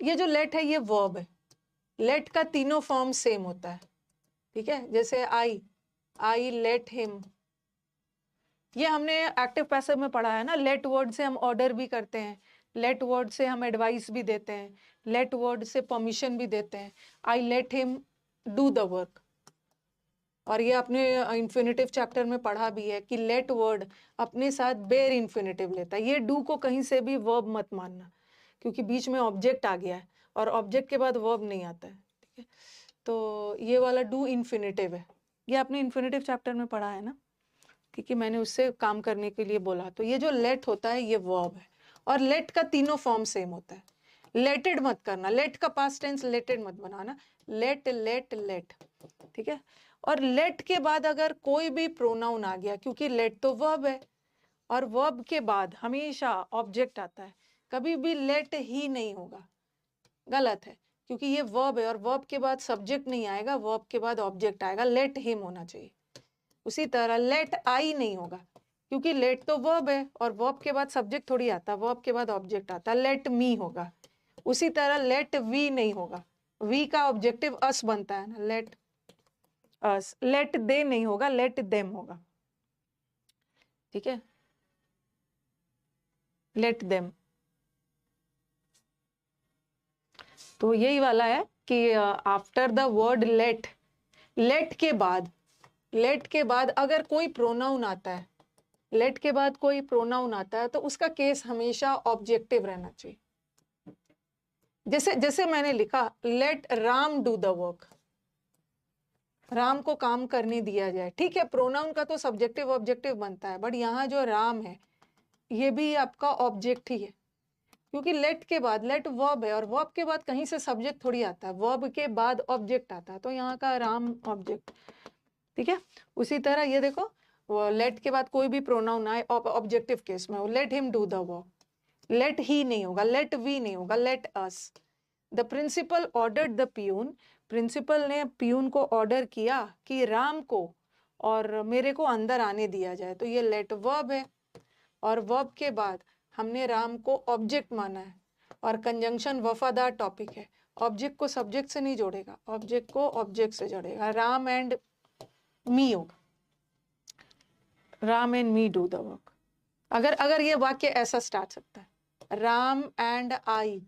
ये जो लेट है ये वर्ब है। लेट का तीनों फॉर्म सेम होता है, ठीक है। जैसे आई लेट हिम, ये हमने एक्टिव पैसिव में पढ़ा है ना। लेट वर्ड से हम ऑर्डर भी करते हैं, लेट वर्ड से हम एडवाइस भी देते हैं, लेट वर्ड से परमिशन भी देते हैं। I let him do the work, और ये आपने इन्फिनेटिव चैप्टर में पढ़ा भी है कि लेट वर्ड अपने साथ बेयर इन्फिनेटिव लेता है। ये डू को कहीं से भी वर्ब मत मानना, क्योंकि बीच में ऑब्जेक्ट आ गया है और ऑब्जेक्ट के बाद वर्ब नहीं आता है, ठीक है। तो ये वाला डू इन्फिनेटिव है, ये आपने इन्फिनेटिव चैप्टर में पढ़ा है ना, क्योंकि मैंने उससे काम करने के लिए बोला। तो ये जो लेट होता है ये वर्ब है, और लेट का तीनों फॉर्म सेम होता है। लेटेड मत करना, लेट का पास्ट टेंस लेटेड मत बनाना, लेट लेट लेट, ठीक है। और लेट के बाद अगर कोई भी प्रोनाउन आ गया, क्योंकि लेट तो वर्ब है और वर्ब के बाद हमेशा ऑब्जेक्ट आता है, कभी भी लेट ही नहीं होगा, गलत है, क्योंकि ये वर्ब है और वर्ब के बाद सब्जेक्ट नहीं आएगा, वर्ब के बाद ऑब्जेक्ट आएगा, लेट हिम होना चाहिए। उसी तरह लेट आई नहीं होगा, क्योंकि लेट तो वर्ब है और वर्ब के बाद सब्जेक्ट थोड़ी आता, वर्ब के बाद ऑब्जेक्ट आता, लेट मी होगा। उसी तरह लेट वी नहीं होगा, वी का ऑब्जेक्टिव अस बनता है ना, लेट अस। लेट दे नहीं होगा, लेट देम होगा, ठीक है, लेट देम। तो यही वाला है कि after the word let, let के बाद, लेट के बाद अगर कोई प्रोनाउन आता है, लेट के बाद कोई प्रोनाउन आता है तो उसका केस हमेशा ऑब्जेक्टिव रहना चाहिए। जैसे जैसे मैंने लिखा let Ram do the work, Ram को काम करने दिया जाए, ठीक है, प्रोनाउन का तो सब्जेक्टिव ऑब्जेक्टिव बनता है, बट यहाँ जो राम है ये भी आपका ऑब्जेक्ट ही है, क्योंकि लेट के बाद, लेट वर्ब है और वर्ब के बाद कहीं से सब्जेक्ट थोड़ी आता है, वर्ब के बाद ऑब्जेक्ट आता है, तो यहाँ का राम ऑब्जेक्ट, ठीक है। उसी तरह ये देखो, वो लेट के बाद कोई भी प्रोनाउन आए ऑब्जेक्टिव केस में, let him do the work, let he नहीं होगा, लेट वी नहीं होगा, let us. The principal ordered the peon, principal ने पियून को ऑर्डर किया कि राम को और मेरे को अंदर आने दिया जाए, तो ये लेट वर्ब है और वर्ब के बाद हमने राम को ऑब्जेक्ट माना है और कंजंक्शन वफादार टॉपिक है, ऑब्जेक्ट को सब्जेक्ट से नहीं जोड़ेगा, ऑब्जेक्ट को ऑब्जेक्ट से जोड़ेगा, राम एंड मी होगा, Ram and me do the work. अगर अगर ये वाक्य ऐसा स्टार्ट सकता है, Ram and I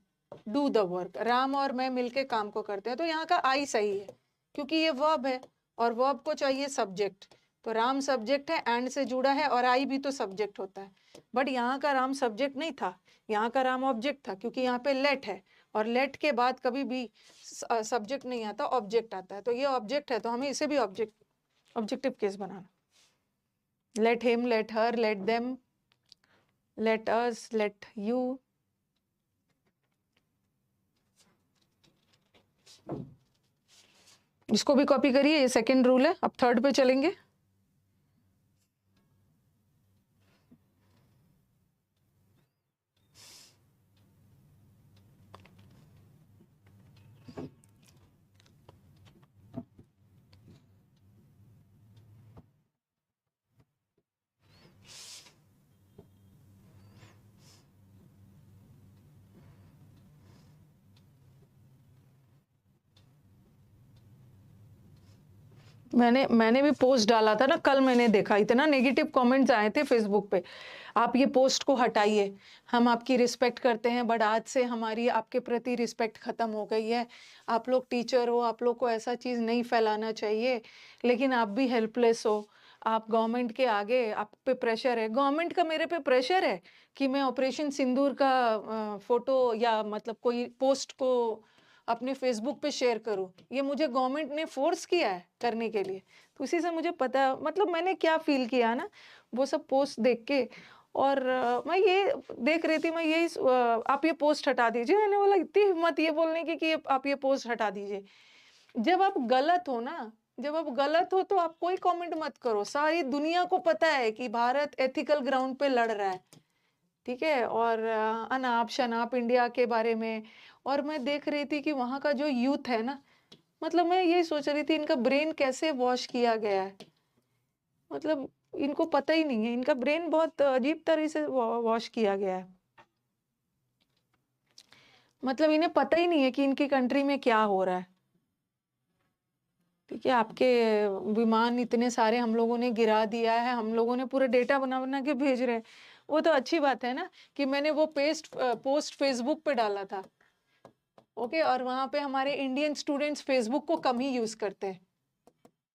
do the work, Ram और मैं मिलके काम को करते हैं, तो यहाँ का आई सही है, क्योंकि ये वर्ब है और वर्ब को चाहिए सब्जेक्ट, तो राम सब्जेक्ट है, एंड से जुड़ा है, और आई भी तो सब्जेक्ट होता है, बट यहाँ का राम सब्जेक्ट नहीं था, यहाँ का राम ऑब्जेक्ट था, क्योंकि यहाँ पे लेट है और लेट के बाद कभी भी सब्जेक्ट नहीं आता, ऑब्जेक्ट आता है, तो ये ऑब्जेक्ट है, तो हमें इसे भी ऑब्जेक्टिव केस बनाना। Let him, let her, let them, let us, let you, इसको भी कॉपी करिए, ये सेकंड रूल है। अब थर्ड पे चलेंगे। मैंने भी पोस्ट डाला था ना कल, मैंने देखा इतना नेगेटिव कमेंट्स आए थे फेसबुक पे, आप ये पोस्ट को हटाइए, हम आपकी रिस्पेक्ट करते हैं, बट आज से हमारी आपके प्रति रिस्पेक्ट खत्म हो गई है, आप लोग टीचर हो, आप लोग को ऐसा चीज़ नहीं फैलाना चाहिए, लेकिन आप भी हेल्पलेस हो, आप गवर्नमेंट के आगे, आप पे प्रेशर है, गवर्नमेंट का मेरे पे प्रेशर है कि मैं ऑपरेशन सिंदूर का फोटो या मतलब कोई पोस्ट को अपने फेसबुक पे शेयर करूं, ये मुझे गवर्नमेंट ने फोर्स किया है करने के लिए, तो उसी से मुझे पता, मतलब मैंने क्या फील किया ना वो सब पोस्ट देख के, और मैं ये देख रही थी, मैं यही आप ये पोस्ट हटा दीजिए, मैंने बोला इतनी हिम्मत ये बोलने की कि आप ये पोस्ट हटा दीजिए। जब आप गलत हो ना, जब आप गलत हो तो आप कोई कमेंट मत करो, सारी दुनिया को पता है कि भारत एथिकल ग्राउंड पे लड़ रहा है, ठीक है, और अनाप शनाप इंडिया के बारे में, और मैं देख रही थी कि वहाँ का जो यूथ है ना, मतलब मैं यही सोच रही थी इनका ब्रेन कैसे वॉश किया गया है, मतलब इनको पता ही नहीं है, इनका ब्रेन बहुत अजीब तरह से वॉश किया गया है, मतलब इन्हें पता ही नहीं है कि इनकी कंट्री में क्या हो रहा है, ठीक है। आपके विमान इतने सारे हम लोगों ने गिरा दिया है, हम लोगों ने पूरे डेटा बना बना के भेज रहे हैं, वो तो अच्छी बात है ना कि मैंने वो पोस्ट फेसबुक पे डाला था, ओके, और वहाँ पे हमारे इंडियन स्टूडेंट्स फेसबुक को कम ही यूज करते हैं,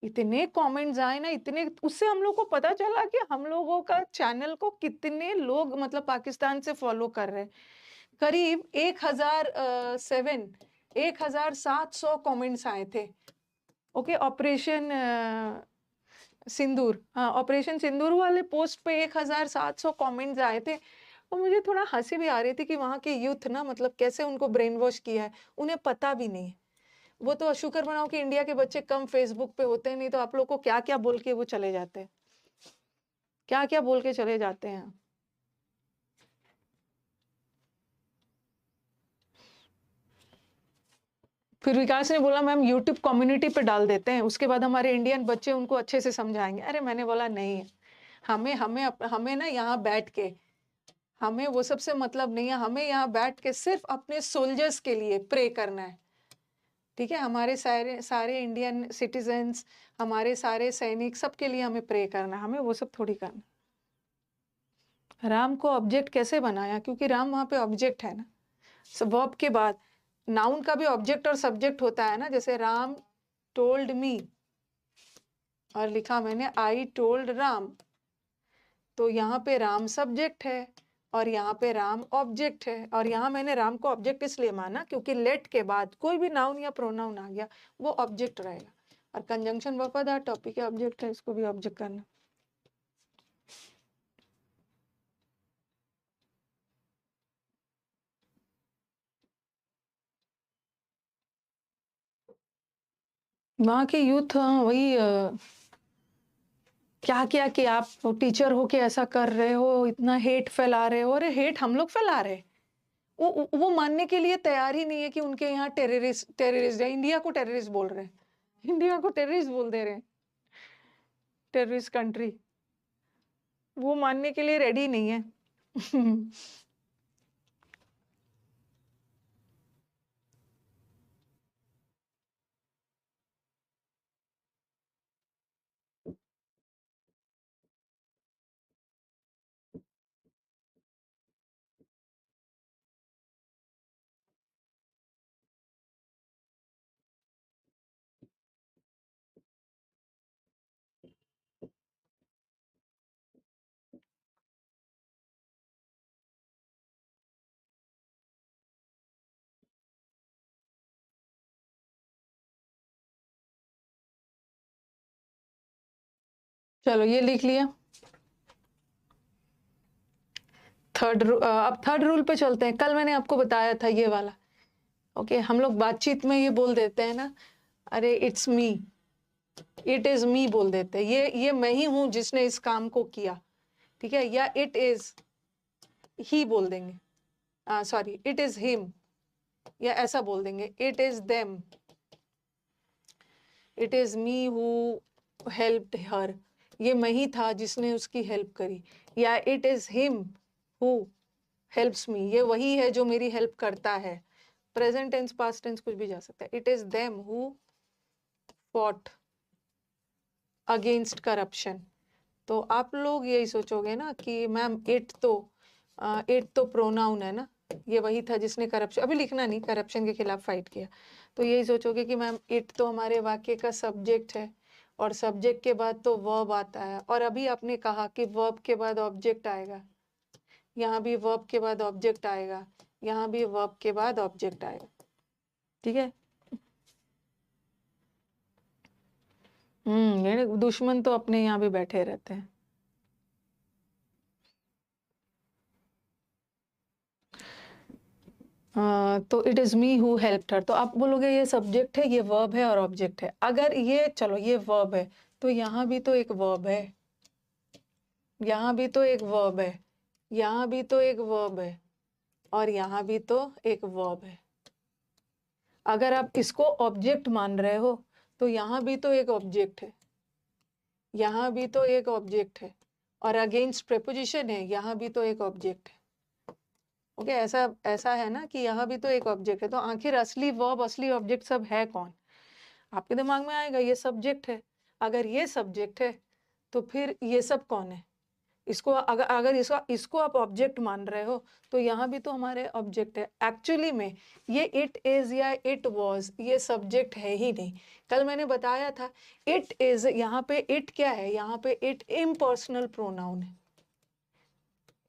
इतने कमेंट्स आए ना, इतने, उससे हम लोग को पता चला कि हम लोगों का चैनल को कितने लोग मतलब पाकिस्तान से फॉलो कर रहे हैं। करीब 1700 कमेंट्स आए थे। ओके, ऑपरेशन सिंदूर, हाँ, ऑपरेशन सिंदूर वाले पोस्ट पे 1700 कमेंट्स आए थे। और मुझे थोड़ा हंसी भी आ रही थी कि वहाँ के यूथ ना मतलब कैसे उनको ब्रेन वॉश किया है, उन्हें पता भी नहीं। वो तो शुक्र मनाओ कि इंडिया के बच्चे कम फेसबुक पे होते हैं, नहीं तो आप लोग को क्या क्या बोल के वो चले जाते हैं, क्या क्या बोल के चले जाते हैं। फिर विकास ने बोला मैम यूट्यूब कम्युनिटी पे डाल देते हैं, उसके बाद हमारे इंडियन बच्चे उनको अच्छे से समझाएंगे। अरे मैंने बोला नहीं है, हमें हमें हमें ना यहाँ बैठ के, हमें वो सबसे मतलब नहीं है, हमें यहाँ बैठ के सिर्फ अपने सोल्जर्स के लिए प्रे करना है। ठीक है, हमारे सारे सारे इंडियन सिटीजन्स, हमारे सारे सैनिक, सबके लिए हमें प्रे करना है, हमें वो सब थोड़ी करना। राम को ऑब्जेक्ट कैसे बनाया, क्योंकि राम वहाँ पे ऑब्जेक्ट है ना, वर्ब के बाद नाउन का भी ऑब्जेक्ट और सब्जेक्ट होता है ना, जैसे राम टोल्ड मी और लिखा मैंने आई टोल्ड राम, तो यहाँ पे राम सब्जेक्ट है और यहाँ पे राम ऑब्जेक्ट है। और यहाँ मैंने राम को ऑब्जेक्ट इसलिए माना क्योंकि लेट के बाद कोई भी नाउन या प्रोनाउन आ गया वो ऑब्जेक्ट रहेगा, और कंजंक्शन वफादार टॉपिक है, ऑब्जेक्ट है, इसको भी ऑब्जेक्ट करना। वहाँ के यूथ वही क्या किया कि आप टीचर हो के ऐसा कर रहे हो, इतना हेट फैला रहे हो। अरे हेट हम लोग फैला रहे हैं, वो मानने के लिए तैयार ही नहीं है कि उनके यहाँ टेररिस्ट है। इंडिया को टेररिस्ट बोल रहे हैं, इंडिया को टेररिस्ट बोल दे रहे हैं, टेररिस्ट कंट्री, वो मानने के लिए रेडी नहीं है। चलो ये लिख लिया। अब थर्ड रूल पे चलते हैं। कल मैंने आपको बताया था ये वाला। ओके, हम लोग बातचीत में ये बोल देते हैं ना, अरे it's me, it is me बोल देते हैं, ये मैं ही हूं जिसने इस काम को किया। ठीक है, या इट इज ही बोल देंगे, सॉरी इट इज हिम, या ऐसा बोल देंगे it is them, it is me who helped हर, ये मैं ही था जिसने उसकी हेल्प करी। या it is him who helps me, ये वही है जो मेरी हेल्प करता है। प्रेजेंट टेंस, पास्ट टेंस, कुछ भी जा सकता है। It is them who fought against corruption. तो आप लोग यही सोचोगे ना कि मैम इट तो प्रोनाउन है ना, ये वही था जिसने करप्शन, अभी लिखना नहीं, करप्शन के खिलाफ फाइट किया। तो यही सोचोगे कि मैम इट तो हमारे वाक्य का सब्जेक्ट है, और सब्जेक्ट के बाद तो वर्ब आता है, और अभी आपने कहा कि वर्ब के बाद ऑब्जेक्ट आएगा, यहाँ भी वर्ब के बाद ऑब्जेक्ट आएगा, यहाँ भी वर्ब के बाद ऑब्जेक्ट आएगा। ठीक है, ये दुश्मन तो अपने यहाँ भी बैठे रहते हैं। तो it is me who helped हर, तो आप बोलोगे ये सब्जेक्ट है, ये वर्ब है और ऑब्जेक्ट है। अगर ये चलो ये वर्ब है, तो यहाँ भी तो एक वर्ब है, यहाँ भी तो एक वर्ब है, यहाँ भी तो एक वर्ब है, और यहाँ भी तो एक वर्ब है। अगर आप इसको ऑब्जेक्ट मान रहे हो तो यहाँ भी तो एक ऑब्जेक्ट है, यहाँ भी तो एक ऑब्जेक्ट है, और अगेंस्ट प्रेपोजिशन है, यहाँ भी तो एक ऑब्जेक्ट है। ओके, ऐसा ऐसा है ना कि यहाँ भी तो एक ऑब्जेक्ट है। तो आखिर असली वर्ब, असली ऑब्जेक्ट सब है कौन? आपके दिमाग में आएगा ये सब्जेक्ट है। अगर ये सब्जेक्ट है तो फिर ये सब कौन है? इसको अगर अगर इसको आप ऑब्जेक्ट मान रहे हो तो यहाँ भी तो हमारे ऑब्जेक्ट है। एक्चुअली में ये इट इज या इट वॉज ये सब्जेक्ट है ही नहीं। कल मैंने बताया था इट इज, यहाँ पे इट क्या है, यहाँ पे इट इम्पर्सनल प्रोनाउन है,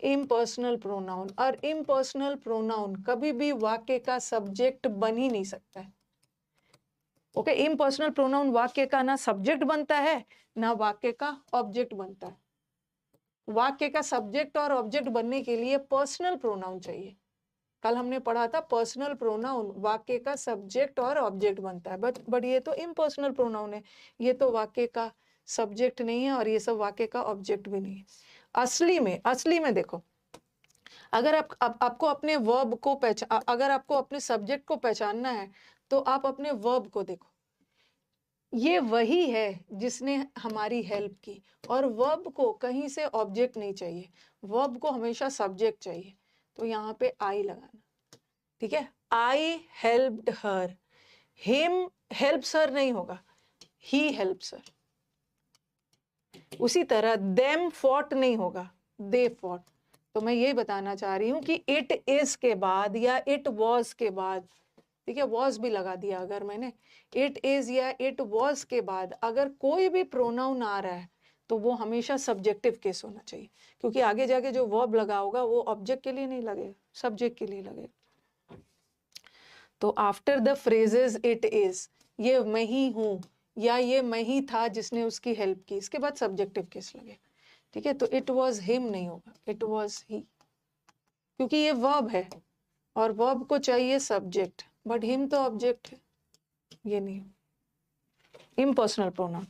इम्पर्सनल प्रोनाउन। और इम्पर्सनल प्रोनाउन कभी भी वाक्य का सब्जेक्ट बन ही नहीं सकता है। ओके, इम्पर्सनल प्रोनाउन वाक्य का ना सब्जेक्ट बनता है ना वाक्य का ऑब्जेक्ट बनता है। वाक्य का सब्जेक्ट और ऑब्जेक्ट बनने के लिए पर्सनल प्रोनाउन चाहिए। कल हमने पढ़ा था पर्सनल प्रोनाउन वाक्य का सब्जेक्ट और ऑब्जेक्ट बनता है, बट ये तो इम्पर्सनल प्रोनाउन है, ये तो वाक्य का सब्जेक्ट नहीं है और ये सब वाक्य का ऑब्जेक्ट भी नहीं है। असली में देखो, अगर आपको अपने वर्ब को अगर आपको अपने सब्जेक्ट को पहचानना है तो आप अपने वर्ब को देखो। ये वही है जिसने हमारी हेल्प की, और वर्ब को कहीं से ऑब्जेक्ट नहीं चाहिए, वर्ब को हमेशा सब्जेक्ट चाहिए। तो यहाँ पे आई लगाना, ठीक है। आई हेल्प्ड हर, हिम हेल्प्स हर नहीं होगा, ही हेल्प्स हर। उसी तरह देम फॉट नहीं होगा, दे फॉट। तो मैं ये बताना चाह रही हूँ कि इट इज के बाद या इट वॉज के बाद, ठीक है, वॉज भी लगा दिया अगर मैंने, इट इज या इट वॉज के बाद अगर कोई भी प्रोनाउन आ रहा है तो वो हमेशा सब्जेक्टिव केस होना चाहिए, क्योंकि आगे जाके जो वर्ब लगा होगा वो ऑब्जेक्ट के लिए नहीं लगेगा, सब्जेक्ट के लिए लगेगा। तो after the phrases it is, ये मैं ही हूँ या ये मैं ही था जिसने उसकी हेल्प की, इसके बाद सब्जेक्टिव केस लगे, ठीक है। तो इट वॉज हिम नहीं होगा, इट वॉज ही, क्योंकि ये वर्ब है और वर्ब को चाहिए सब्जेक्ट, बट हिम तो ऑब्जेक्ट है, ये नहीं, इम्पर्सनल प्रोनाउन।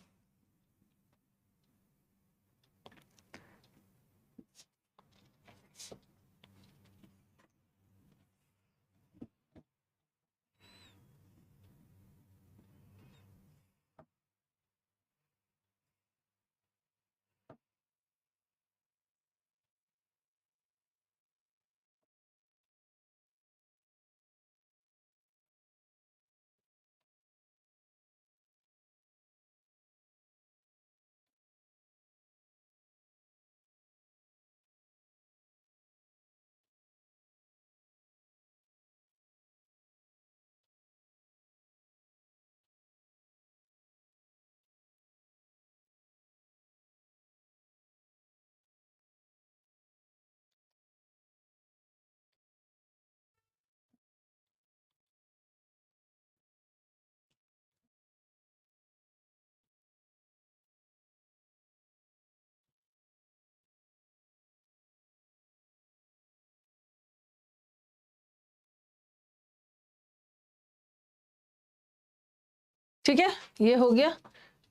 ठीक है, ये हो गया।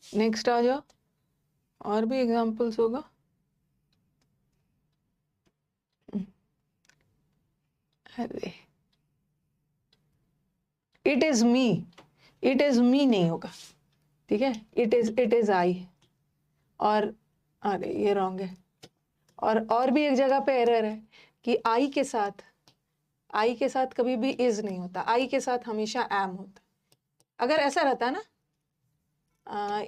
नेक्स्ट आ जाओ, और भी एग्जांपल्स होगा। अरे it is me, it is me नहीं होगा, ठीक है, इट इज आई। और अरे ये रॉन्ग है। और भी एक जगह पे एरर है कि आई के साथ कभी भी इज नहीं होता, आई के साथ हमेशा एम होता। अगर ऐसा रहता ना,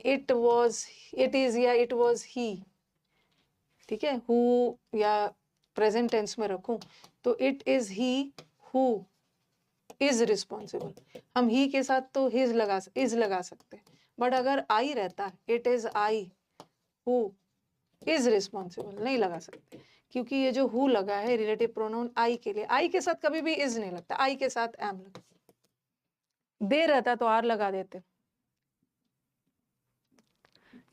इट वॉज, इट इज या इट वॉज ही, ठीक है, हु या प्रेजेंट टेंस में रखूं तो it is he who is responsible, हम ही के साथ तो इज लगा सकते, बट अगर आई रहता it is I who is responsible नहीं लगा सकते, क्योंकि ये जो हु लगा है रिलेटिव प्रोनाउन आई के लिए, आई के साथ कभी भी इज नहीं लगता, आई के साथ एम लगता। दे रहता तो आर लगा देते।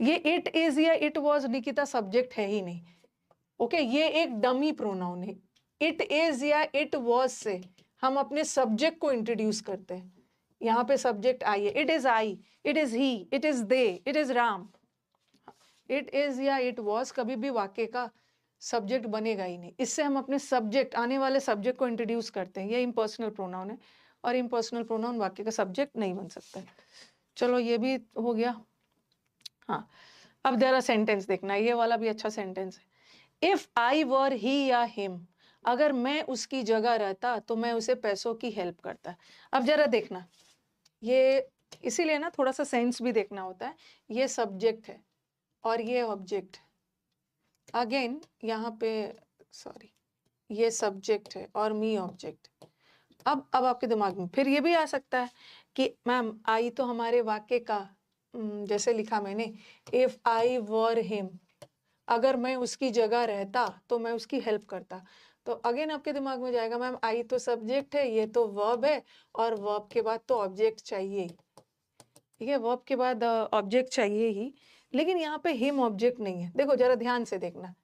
ये इट इज या इट वॉज निकिता सब्जेक्ट है ही नहीं, ओके, ये एक डमी प्रोनाउन है। इट इज या इट वॉज से हम अपने सब्जेक्ट को इंट्रोड्यूस करते हैं, यहाँ पे सब्जेक्ट आई है, it is I, it is he, it is they, it is Ram. It is या इट वॉज कभी भी वाक्य का सब्जेक्ट बनेगा ही नहीं, इससे हम अपने सब्जेक्ट, आने वाले सब्जेक्ट को इंट्रोड्यूस करते हैं। ये इम्पर्सनल प्रोनाउन है और इम्पर्सनल प्रोनाउन वाक्य का सब्जेक्ट नहीं बन सकता है। चलो ये भी हो गया। हाँ, अब जरा सेंटेंस देखना, ये वाला भी अच्छा सेंटेंस है। इफ आई वर ही या हिम, अगर मैं उसकी जगह रहता तो मैं उसे पैसों की हेल्प करता। अब जरा देखना, ये इसीलिए ना थोड़ा सा सेंस भी देखना होता है। ये सब्जेक्ट है और ये ऑब्जेक्ट, अगेन यहाँ पे सॉरी ये सब्जेक्ट है और मी ऑब्जेक्ट। अब आपके दिमाग में फिर ये भी आ सकता है कि मैम आई तो हमारे वाक्य का जैसे लिखा मैंने, इफ आई वर हिम, अगर मैं उसकी जगह रहता तो मैं उसकी हेल्प करता। तो अगेन आपके दिमाग में जाएगा मैम आई तो सब्जेक्ट है, ये तो वर्ब है, और वर्ब के बाद तो ऑब्जेक्ट चाहिए ही। ठीक है, वर्ब के बाद ऑब्जेक्ट चाहिए ही, लेकिन यहाँ पे हिम ऑब्जेक्ट नहीं है। देखो जरा ध्यान से देखना,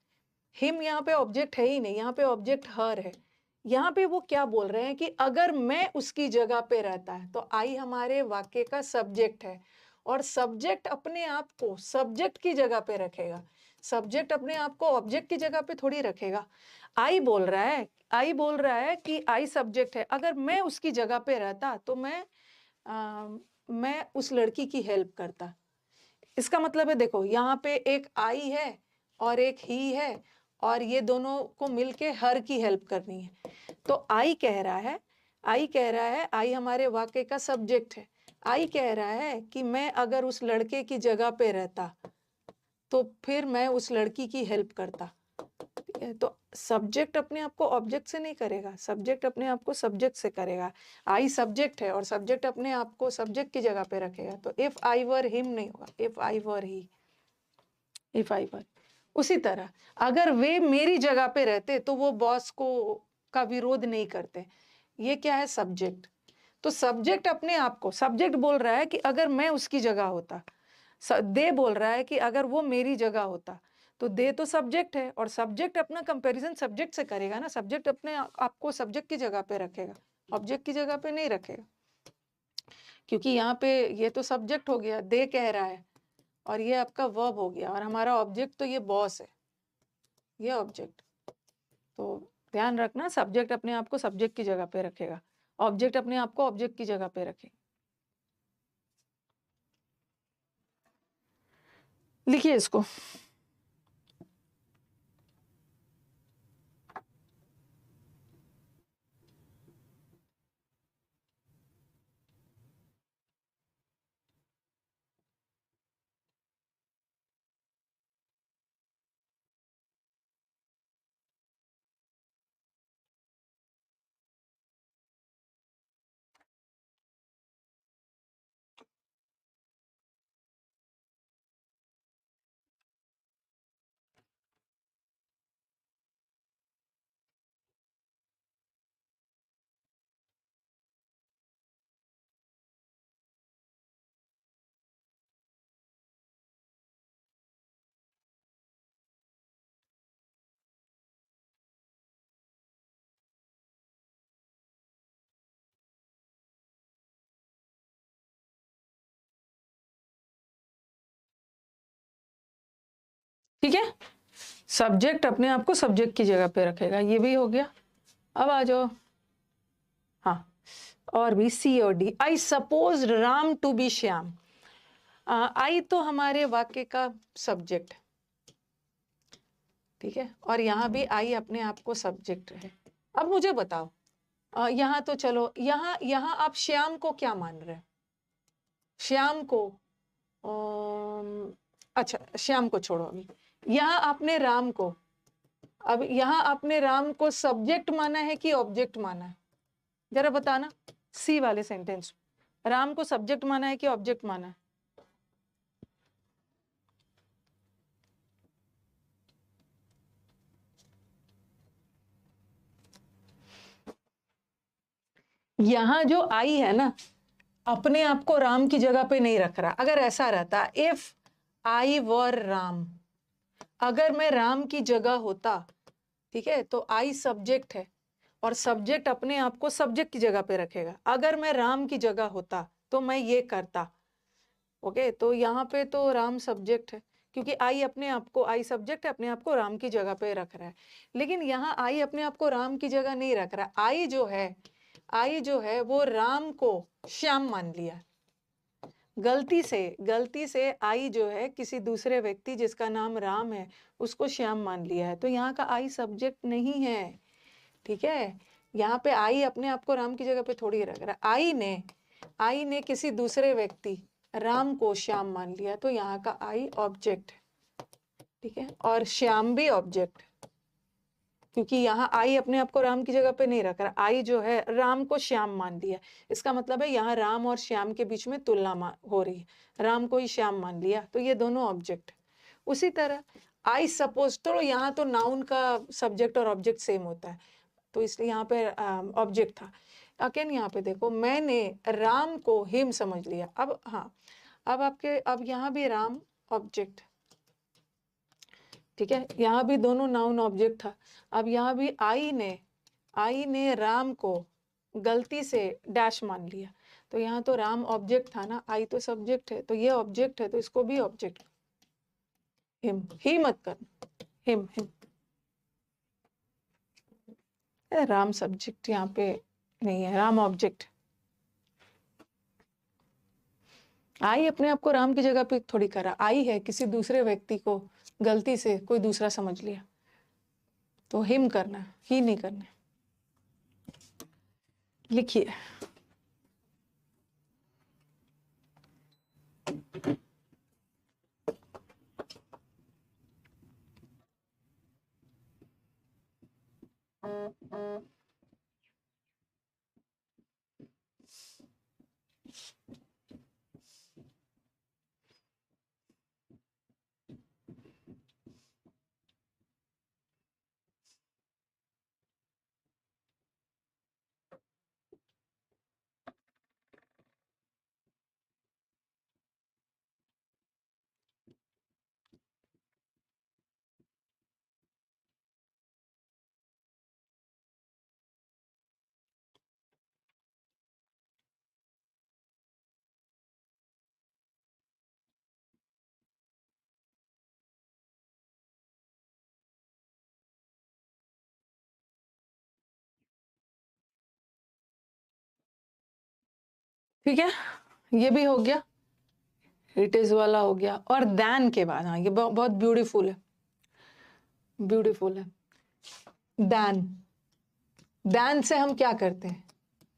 हिम यहाँ पे ऑब्जेक्ट है ही नहीं, यहाँ पे ऑब्जेक्ट हर है। यहाँ पे वो क्या बोल रहे हैं कि अगर मैं उसकी जगह पे रहता है, तो आई हमारे वाक्य का सब्जेक्ट है, और सब्जेक्ट अपने आप को सब्जेक्ट की जगह पे रखेगा। सब्जेक्ट अपने आप को ऑब्जेक्ट की जगह पे थोड़ी रखेगा। आई बोल रहा है कि आई सब्जेक्ट है, अगर मैं उसकी जगह पे रहता तो मैं उस लड़की की हेल्प करता। इसका मतलब है देखो यहाँ पे एक आई है और एक ही है, और ये दोनों को मिलके हर की हेल्प करनी है। तो आई कह रहा है आई हमारे वाक्य का सब्जेक्ट है। आई कह रहा है कि मैं अगर उस लड़के की जगह पे रहता तो फिर मैं उस लड़की की हेल्प करता। ठीक है, तो सब्जेक्ट अपने आप को ऑब्जेक्ट से नहीं करेगा, सब्जेक्ट अपने आप को सब्जेक्ट से करेगा। आई सब्जेक्ट है और सब्जेक्ट अपने आप को सब्जेक्ट की जगह पे रखेगा। तो इफ आई वर हिम नहीं होगा, if I were he, if I वर। उसी तरह अगर वे मेरी जगह पे रहते तो वो बॉस को का विरोध नहीं करते। ये क्या है, सब्जेक्ट। तो सब्जेक्ट अपने आप को, सब्जेक्ट बोल रहा है कि अगर मैं उसकी जगह होता, दे बोल रहा है कि अगर वो मेरी जगह होता। तो दे तो सब्जेक्ट है, और सब्जेक्ट अपना कंपैरिजन सब्जेक्ट से करेगा ना, सब्जेक्ट अपने आपको सब्जेक्ट की जगह पे रखेगा, ऑब्जेक्ट की जगह पे नहीं रखेगा। क्योंकि यहाँ पे ये तो सब्जेक्ट हो गया, दे कह रहा है, और ये आपका वर्ब हो गया, और हमारा ऑब्जेक्ट तो ये बॉस है, ये ऑब्जेक्ट। तो ध्यान रखना, सब्जेक्ट अपने आप को सब्जेक्ट की जगह पे रखेगा, ऑब्जेक्ट अपने आप को ऑब्जेक्ट की जगह पे रखेगा। लिखिए इसको। ठीक है, सब्जेक्ट अपने आप को सब्जेक्ट की जगह पे रखेगा, ये भी हो गया। अब आ जाओ, हाँ, और भी सी और D. I suppose Ram to be Shyam. I तो हमारे वाक्य का सब्जेक्ट, ठीक है, और यहाँ भी आई अपने आप को सब्जेक्ट है। अब मुझे बताओ, यहाँ तो चलो, यहाँ आप श्याम को क्या मान रहे हैं? श्याम को अच्छा श्याम को छोड़ो, अभी यहाँ आपने राम को, अब यहाँ आपने राम को सब्जेक्ट माना है कि ऑब्जेक्ट माना है? जरा बताना, सी वाले सेंटेंस, राम को सब्जेक्ट माना है कि ऑब्जेक्ट माना है? यहाँ जो आई है ना, अपने आप को राम की जगह पे नहीं रख रहा। अगर ऐसा रहता, इफ आई वर राम, अगर मैं राम की जगह होता, ठीक है, तो आई सब्जेक्ट है, और सब्जेक्ट अपने आप को सब्जेक्ट की जगह पे रखेगा। अगर मैं राम की जगह होता तो मैं ये करता। ओके, तो यहाँ पे तो राम सब्जेक्ट है, क्योंकि आई अपने आप को, आई सब्जेक्ट है, अपने आप को राम की जगह पे रख रहा है। लेकिन यहाँ आई अपने आप को राम की जगह नहीं रख रहा। आई जो है वो राम को श्याम मान लिया। गलती से आई जो है किसी दूसरे व्यक्ति जिसका नाम राम है उसको श्याम मान लिया है। तो यहाँ का आई सब्जेक्ट नहीं है। ठीक है, यहाँ पे आई अपने आप को राम की जगह पे थोड़ी रख रहा है। आई ने किसी दूसरे व्यक्ति राम को श्याम मान लिया, तो यहाँ का आई ऑब्जेक्ट है। ठीक है, और श्याम भी ऑब्जेक्ट, क्योंकि यहाँ आई अपने आप को राम की जगह पे नहीं रख रहा, आई जो है राम को श्याम मान लिया, इसका मतलब है यहाँ राम और श्याम के बीच में तुलना हो रही है, राम को ही श्याम मान लिया, तो ये दोनों ऑब्जेक्ट। उसी तरह आई सपोज, तो यहाँ तो नाउन का सब्जेक्ट और ऑब्जेक्ट सेम होता है, तो इसलिए यहाँ पे ऑब्जेक्ट था। अगेन यहाँ पे देखो, मैंने राम को हिम समझ लिया। अब हाँ, अब यहाँ भी राम ऑब्जेक्ट, ठीक है, यहाँ भी दोनों नाउन ऑब्जेक्ट था। अब यहाँ भी आई ने राम को गलती से डैश मान लिया, तो यहाँ तो राम ऑब्जेक्ट था ना, आई तो सब्जेक्ट है, तो ये ऑब्जेक्ट है, तो इसको भी ऑब्जेक्ट, हिम ही मत कर, हिम हिम, राम सब्जेक्ट यहाँ पे नहीं है, राम ऑब्जेक्ट। आई अपने आप को राम की जगह पे थोड़ी करा, आई है किसी दूसरे व्यक्ति को गलती से कोई दूसरा समझ लिया, तो हिम करना, ही नहीं करना। लिखिए, ठीक है, ये भी हो गया, इट इज वाला हो गया। और दैन के बाद, हाँ ये बहुत ब्यूटीफुल है, ब्यूटीफुल है। दैन, दैन से हम क्या करते हैं,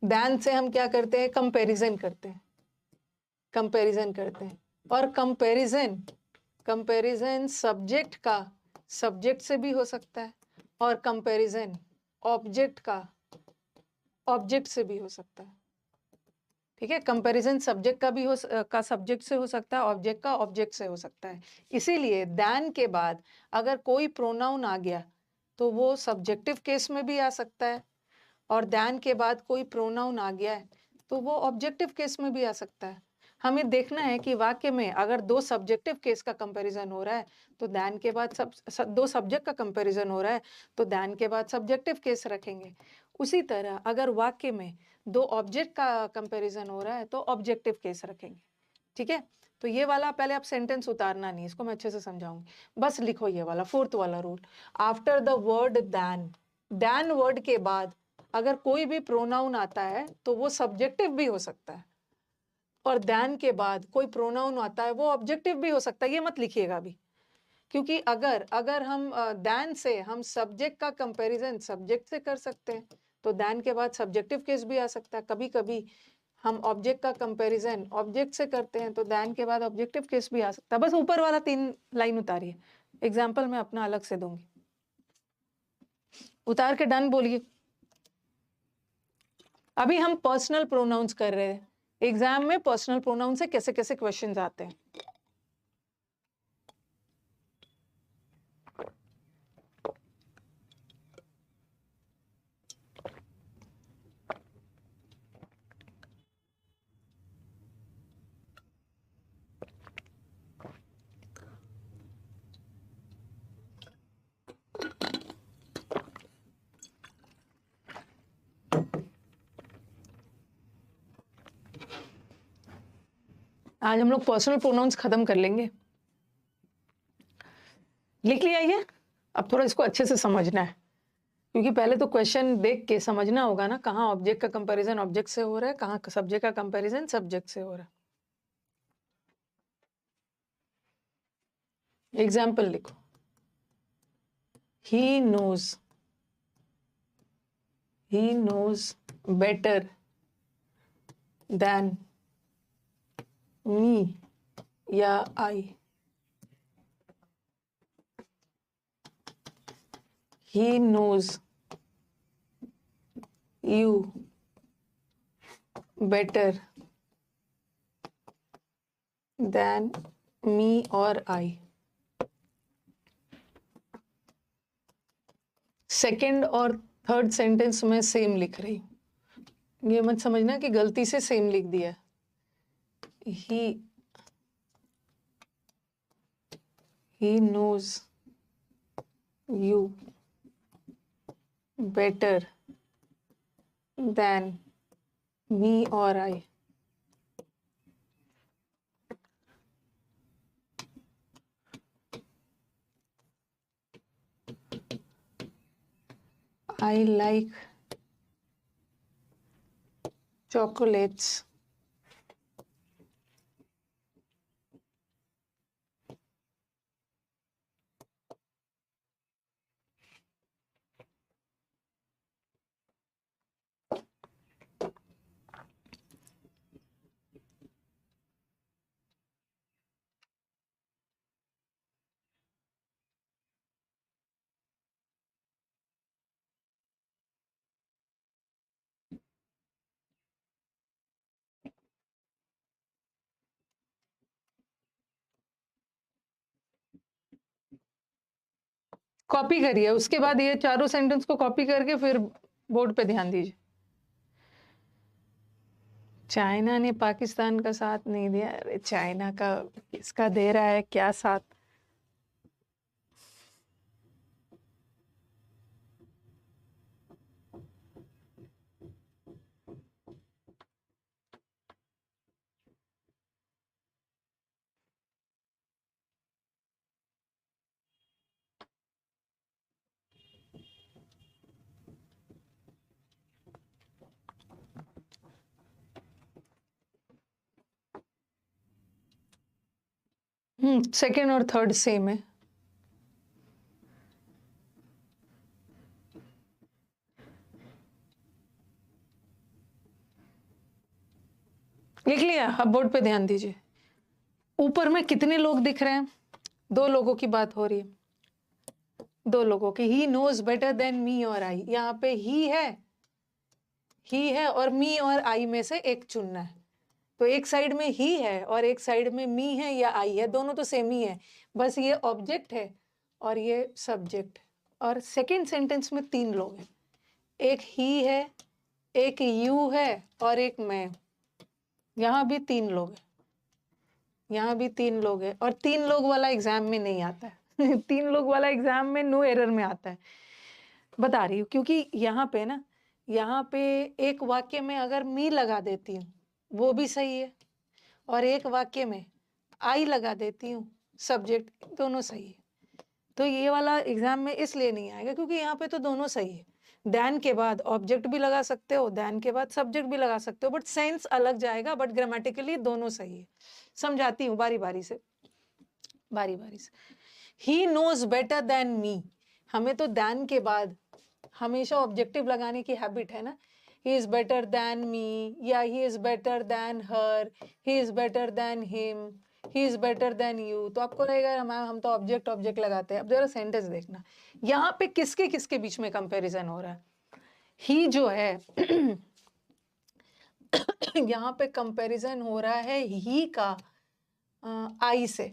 दैन से हम क्या करते हैं, कंपैरिजन करते हैं, कंपैरिजन करते हैं। और कंपैरिजन सब्जेक्ट का सब्जेक्ट से भी हो सकता है, और कंपैरिजन ऑब्जेक्ट का ऑब्जेक्ट से भी हो सकता है। ठीक है, कंपैरिजन सब्जेक्ट का भी का सब्जेक्ट से हो सकता है, ऑब्जेक्ट का ऑब्जेक्ट से हो सकता है। इसीलिए दैन के बाद अगर कोई प्रोनाउन आ गया तो वो सब्जेक्टिव केस में भी आ सकता है, और दैन के बाद कोई प्रोनाउन आ गया है तो वो ऑब्जेक्टिव केस में भी आ सकता है। हमें देखना है कि वाक्य में अगर दो सब्जेक्टिव केस का कंपैरिजन हो रहा है तो दैन के बाद दो सब्जेक्ट का कंपैरिजन हो रहा है तो दैन के बाद सब्जेक्टिव केस रखेंगे। उसी तरह अगर वाक्य में दो ऑब्जेक्ट का कंपैरिजन हो रहा है तो ऑब्जेक्टिव केस रखेंगे। ठीक है, तो ये वाला पहले आप सेंटेंस उतारना नहीं, इसको मैं अच्छे से समझाऊंगी, बस लिखो ये वाला फोर्थ वाला rule. After the word than, than word के बाद अगर कोई भी प्रोनाउन आता है तो वो सब्जेक्टिव भी हो सकता है, और दैन के बाद कोई प्रोनाउन आता है वो ऑब्जेक्टिव भी हो सकता है। ये मत लिखिएगा अभी, क्योंकि अगर अगर हम दैन से हम सब्जेक्ट का कंपैरिजन सब्जेक्ट से कर सकते हैं तो दैन के बाद सब्जेक्टिव केस भी आ सकता है। कभी कभी हम ऑब्जेक्ट का कंपैरिजन ऑब्जेक्ट से करते हैं तो दैन के बाद ऑब्जेक्टिव केस भी आ सकता है। बस ऊपर वाला 3 लाइन उतारिए, एग्जाम्पल मैं अपना अलग से दूंगी, उतार के डन बोलिए। अभी हम पर्सनल प्रोनाउंस कर रहे हैं, एग्जाम में पर्सनल प्रोनाउन से कैसे कैसे क्वेश्चंस आते हैं। आज हम लोग पर्सनल प्रोनाउंस खत्म कर लेंगे। लिख लिया ये, अब थोड़ा इसको अच्छे से समझना है, क्योंकि पहले तो क्वेश्चन देख के समझना होगा ना, कहाँ ऑब्जेक्ट का कंपैरिजन ऑब्जेक्ट से हो रहा है, कहाँ सब्जेक्ट का कंपैरिजन सब्जेक्ट से हो रहा है। एग्जाम्पल लिखो, he knows better than me या I। He knows you better than me और आई। सेकेंड और थर्ड सेंटेंस में सेम लिख रही हूं, ये मत समझना कि गलती से सेम लिख दिया। he knows you better than me or I। I like chocolates copy करिए, उसके बाद ये चारों सेंटेंस को कॉपी करके फिर बोर्ड पे ध्यान दीजिए। चाइना ने पाकिस्तान का साथ नहीं दिया। अरे चाइना का इसका दे रहा है क्या साथ? सेकेंड और थर्ड सेम है। लिख लिया? अब बोर्ड पे ध्यान दीजिए। ऊपर में कितने लोग दिख रहे हैं? 2 लोगों की बात हो रही है, 2 लोगों की। He knows better than me और आई। यहाँ पे ही है और मी और आई में से एक चुनना है। तो एक साइड में ही है और एक साइड में मी है या आई है, दोनों तो सेम ही है, बस ये ऑब्जेक्ट है और ये सब्जेक्ट। और सेकंड सेंटेंस में 3 लोग हैं, एक ही है, एक यू है और एक मैं। यहाँ भी 3 लोग हैं, यहाँ भी 3 लोग हैं। और 3 लोग वाला एग्जाम में नहीं आता है 3 लोग वाला एग्जाम में नो एरर में आता है, बता रही हूँ। क्योंकि यहाँ पे ना, यहाँ पे एक वाक्य में अगर मी लगा देती हूँ वो भी सही है, और एक वाक्य में आई लगा देती हूँ सब्जेक्ट, दोनों सही है। तो ये वाला एग्जाम में इसलिए नहीं आएगा क्योंकि यहाँ पे तो दोनों सही है। देन के बाद ऑब्जेक्ट भी लगा सकते हो, देन के बाद सब्जेक्ट भी लगा सकते हो, बट सेंस अलग जाएगा, बट ग्रामेटिकली दोनों सही है। समझाती हूँ बारी बारी से। He knows better than me, हमें तो देन के बाद हमेशा ऑब्जेक्टिव लगाने की हैबिट है ना। He is better than me, या he is better than her, he is better than him, he is better than you. तो आपको लगेगा हम तो ऑब्जेक्ट लगाते हैं। अब जरा सेंटेंस देखना, यहाँ पे किसके किसके बीच में कंपैरिजन हो रहा है। ही जो है यहाँ पे कंपैरिजन हो रहा है ही का आई से।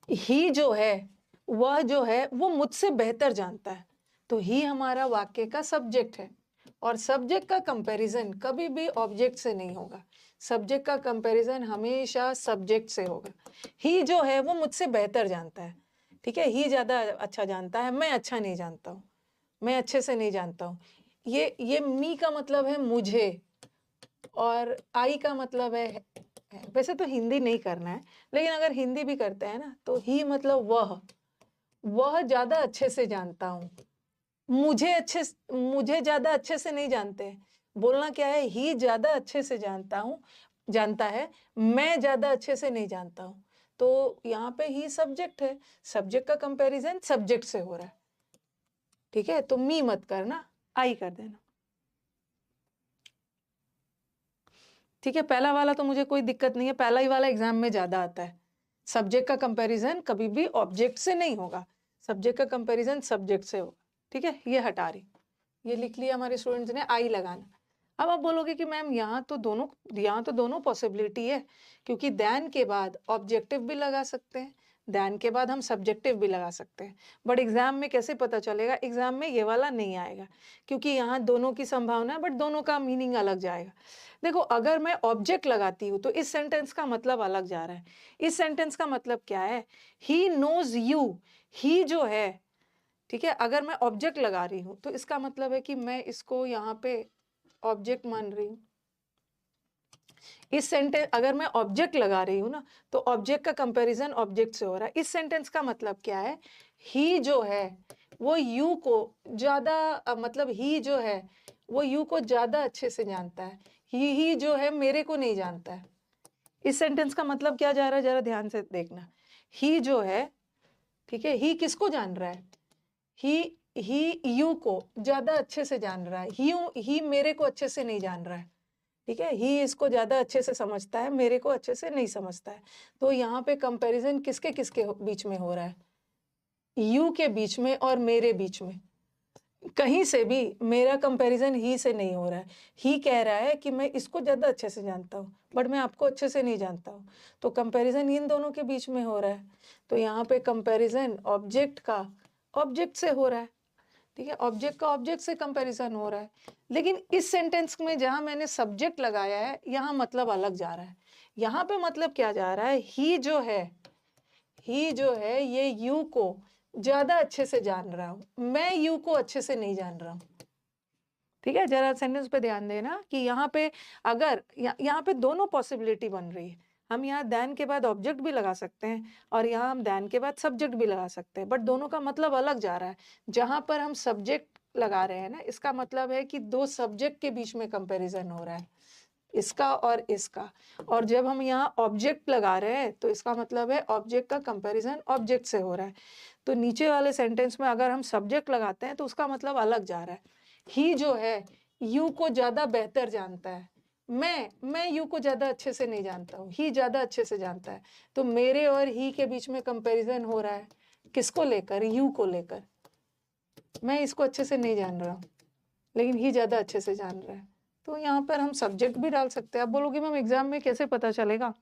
ही जो है वो मुझसे बेहतर जानता है, तो ही हमारा वाक्य का सब्जेक्ट है। और सब्जेक्ट का कंपैरिजन कभी भी ऑब्जेक्ट से नहीं होगा, सब्जेक्ट का कंपैरिजन हमेशा सब्जेक्ट से होगा। ही जो है वो मुझसे बेहतर जानता है, ठीक है, ही ज्यादा अच्छा जानता है, मैं अच्छा नहीं जानता हूँ, मैं अच्छे से नहीं जानता हूँ। ये मी का मतलब है मुझे, और आई का मतलब है, वैसे तो हिंदी नहीं करना है, लेकिन अगर हिंदी भी करते हैं ना तो ही मतलब वह ज्यादा अच्छे से जानता हूँ, मुझे ज्यादा अच्छे से नहीं जानते। बोलना क्या है, ही ज्यादा अच्छे से जानता है, मैं ज्यादा अच्छे से नहीं जानता हूँ। तो यहाँ पे ही सब्जेक्ट है, सब्जेक्ट का कंपैरिजन सब्जेक्ट से हो रहा है, ठीक है। तो मी मत करना, आई कर देना, ठीक है। पहला वाला तो मुझे कोई दिक्कत नहीं है, पहला ही वाला एग्जाम में ज्यादा आता है। सब्जेक्ट का कंपैरिजन कभी भी ऑब्जेक्ट से नहीं होगा, सब्जेक्ट का कंपैरिजन सब्जेक्ट से होगा। ठीक है, ये हटा रही, ये लिख लिया हमारे स्टूडेंट्स ने, आई लगाना। अब आप बोलोगे कि मैम यहाँ तो दोनों पॉसिबिलिटी है, क्योंकि देन के बाद ऑब्जेक्टिव भी लगा सकते हैं, देन के बाद हम सब्जेक्टिव भी लगा सकते हैं, बट एग्जाम में कैसे पता चलेगा? एग्जाम में ये वाला नहीं आएगा, क्योंकि यहाँ दोनों की संभावना है, बट दोनों का मीनिंग अलग जाएगा। देखो, अगर मैं ऑब्जेक्ट लगाती हूँ तो इस सेंटेंस का मतलब अलग जा रहा है। इस सेंटेंस का मतलब क्या है? ही नोज यू, ही जो है, ठीक है, अगर मैं ऑब्जेक्ट लगा रही हूँ तो इसका मतलब है कि मैं इसको यहाँ पे ऑब्जेक्ट मान रही हूँ। इस सेंटेंस, अगर मैं ऑब्जेक्ट लगा रही हूँ ना, तो ऑब्जेक्ट का कंपैरिजन ऑब्जेक्ट से हो रहा है। इस सेंटेंस का मतलब क्या है? ही जो है वो यू को ज्यादा मतलब ही जो है वो यू को ज्यादा अच्छे से जानता है, ही जो है मेरे को नहीं जानता है। इस सेंटेंस का मतलब क्या जा रहा है, जरा ध्यान से देखना। ही जो है, ठीक है, ही किसको जान रहा है? ही यू को ज्यादा अच्छे से जान रहा है, ही मेरे को अच्छे से नहीं जान रहा है, ठीक है, ही इसको ज्यादा अच्छे से समझता है, मेरे को अच्छे से नहीं समझता है। तो यहाँ पे कंपैरिजन किसके किसके बीच में हो रहा है? यू के बीच में और मेरे बीच में। कहीं से भी मेरा कंपैरिजन ही से नहीं हो रहा है। ही कह रहा है कि मैं इसको ज्यादा अच्छे से जानता हूँ, बट मैं आपको अच्छे से नहीं जानता हूँ, तो कंपैरिजन इन दोनों के बीच में हो रहा है। तो यहाँ पे कंपैरिजन ऑब्जेक्ट का ऑब्जेक्ट से हो रहा है, ठीक है, ऑब्जेक्ट का ऑब्जेक्ट से कंपैरिजन हो रहा है। लेकिन इस सेंटेंस में जहां मैंने सब्जेक्ट लगाया है, यहाँ मतलब अलग जा रहा है। यहाँ पे मतलब क्या जा रहा है? ही जो है ये यू को ज्यादा अच्छे से जान रहा हूं, मैं यू को अच्छे से नहीं जान रहा हूं, ठीक है। जरा सेंटेंस पे ध्यान देना कि यहाँ पे अगर यहाँ पे दोनों पॉसिबिलिटी बन रही है। हम यहाँ देन के बाद ऑब्जेक्ट भी लगा सकते हैं और यहाँ हम देन के बाद सब्जेक्ट भी लगा सकते हैं, बट दोनों का मतलब अलग जा रहा है। जहां पर हम सब्जेक्ट लगा रहे हैं ना, इसका मतलब है कि दो सब्जेक्ट के बीच में कंपैरिजन हो रहा है, इसका और इसका। और जब हम यहाँ ऑब्जेक्ट लगा रहे हैं तो इसका मतलब है ऑब्जेक्ट का कंपैरिजन ऑब्जेक्ट से हो रहा है। तो नीचे वाले सेंटेंस में अगर हम सब्जेक्ट लगाते हैं तो उसका मतलब अलग जा रहा है। ही जो है यू को ज्यादा बेहतर जानता है, मैं यू को ज्यादा अच्छे से नहीं जानता हूँ, ही ज्यादा अच्छे से जानता है। तो मेरे और ही के बीच में कंपैरिजन हो रहा है, किसको लेकर? यू को लेकर। मैं इसको अच्छे से नहीं जान रहा हूँ, लेकिन ही ज्यादा अच्छे से जान रहा है। तो यहाँ पर हम सब्जेक्ट भी डाल सकते हैं। आप बोलोगे मैम एग्जाम में कैसे पता चलेगा?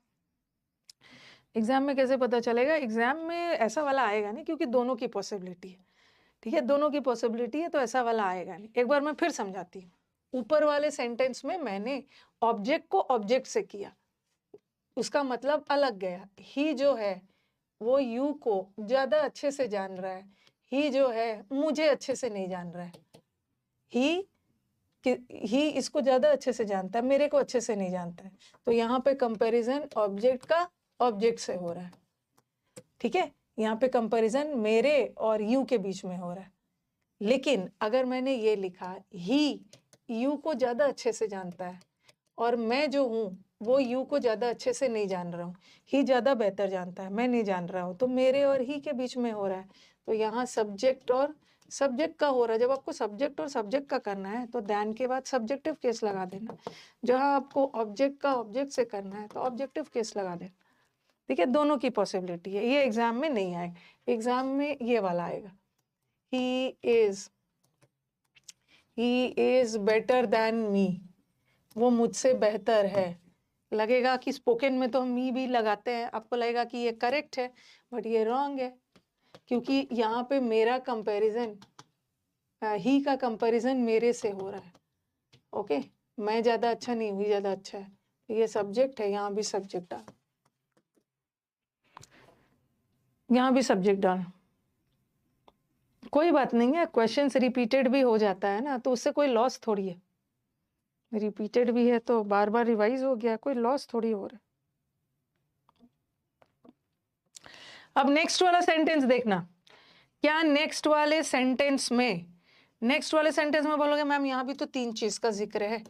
एग्जाम में कैसे पता चलेगा? एग्जाम में ऐसा वाला आएगा नहीं, क्योंकि दोनों की पॉसिबिलिटी है, ठीक है, दोनों की पॉसिबिलिटी है, तो ऐसा वाला आएगा नहीं। एक बार मैं फिर समझाती हूँ। ऊपर वाले सेंटेंस में मैंने ऑब्जेक्ट को ऑब्जेक्ट से किया, उसका मतलब अलग गया। ही जो है वो यू को ज्यादा अच्छे से जान रहा है, ही जो है मुझे अच्छे से नहीं जान रहा है। ही इसको ज्यादा अच्छे से जानता है, मेरे को अच्छे से नहीं जानता है। तो यहाँ पे कंपैरिजन ऑब्जेक्ट का ऑब्जेक्ट से हो रहा है, ठीक है, यहाँ पे कंपैरिजन मेरे और यू के बीच में हो रहा है। लेकिन अगर मैंने ये लिखा ही यू को ज्यादा अच्छे से जानता है और मैं जो हूँ वो यू को ज्यादा अच्छे से नहीं जान रहा हूँ, ही ज्यादा बेहतर जानता है, मैं नहीं जान रहा हूँ, तो मेरे और ही के बीच में हो रहा है। तो यहाँ सब्जेक्ट और सब्जेक्ट का हो रहा है। जब आपको सब्जेक्ट और सब्जेक्ट का करना है तो देन के बाद सब्जेक्टिव केस लगा देना। जहाँ आपको ऑब्जेक्ट का ऑब्जेक्ट से करना है तो ऑब्जेक्टिव केस लगा देना, ठीक है। दोनों की पॉसिबिलिटी है, ये एग्जाम में नहीं आएगा। एग्जाम में ये वाला आएगा, ही इज बेटर देन मी, वो मुझसे बेहतर है। लगेगा कि स्पोकन में तो हम मी भी लगाते हैं, आपको लगेगा कि ये करेक्ट है, बट ये रॉन्ग है, क्योंकि यहाँ पे मेरा कंपैरिजन, ही का कंपैरिजन मेरे से हो रहा है। ओके, मैं ज्यादा अच्छा नहीं हूँ, ज्यादा अच्छा है। ये सब्जेक्ट है, यहाँ भी सब्जेक्ट डाल, यहाँ भी सब्जेक्ट डाल। कोई बात नहीं है, क्वेश्चंस रिपीटेड भी हो जाता है ना, तो उससे कोई लॉस थोड़ी है। रिपीटेड भी है तो बार बार रिवाइज हो गया, कोई लॉस थोड़ी हो रहा है। अब नेक्स्ट वाला सेंटेंस देखना। क्या नेक्स्ट वाले सेंटेंस में बोलोगे मैम यहाँ भी तो 3 चीज का जिक्र है,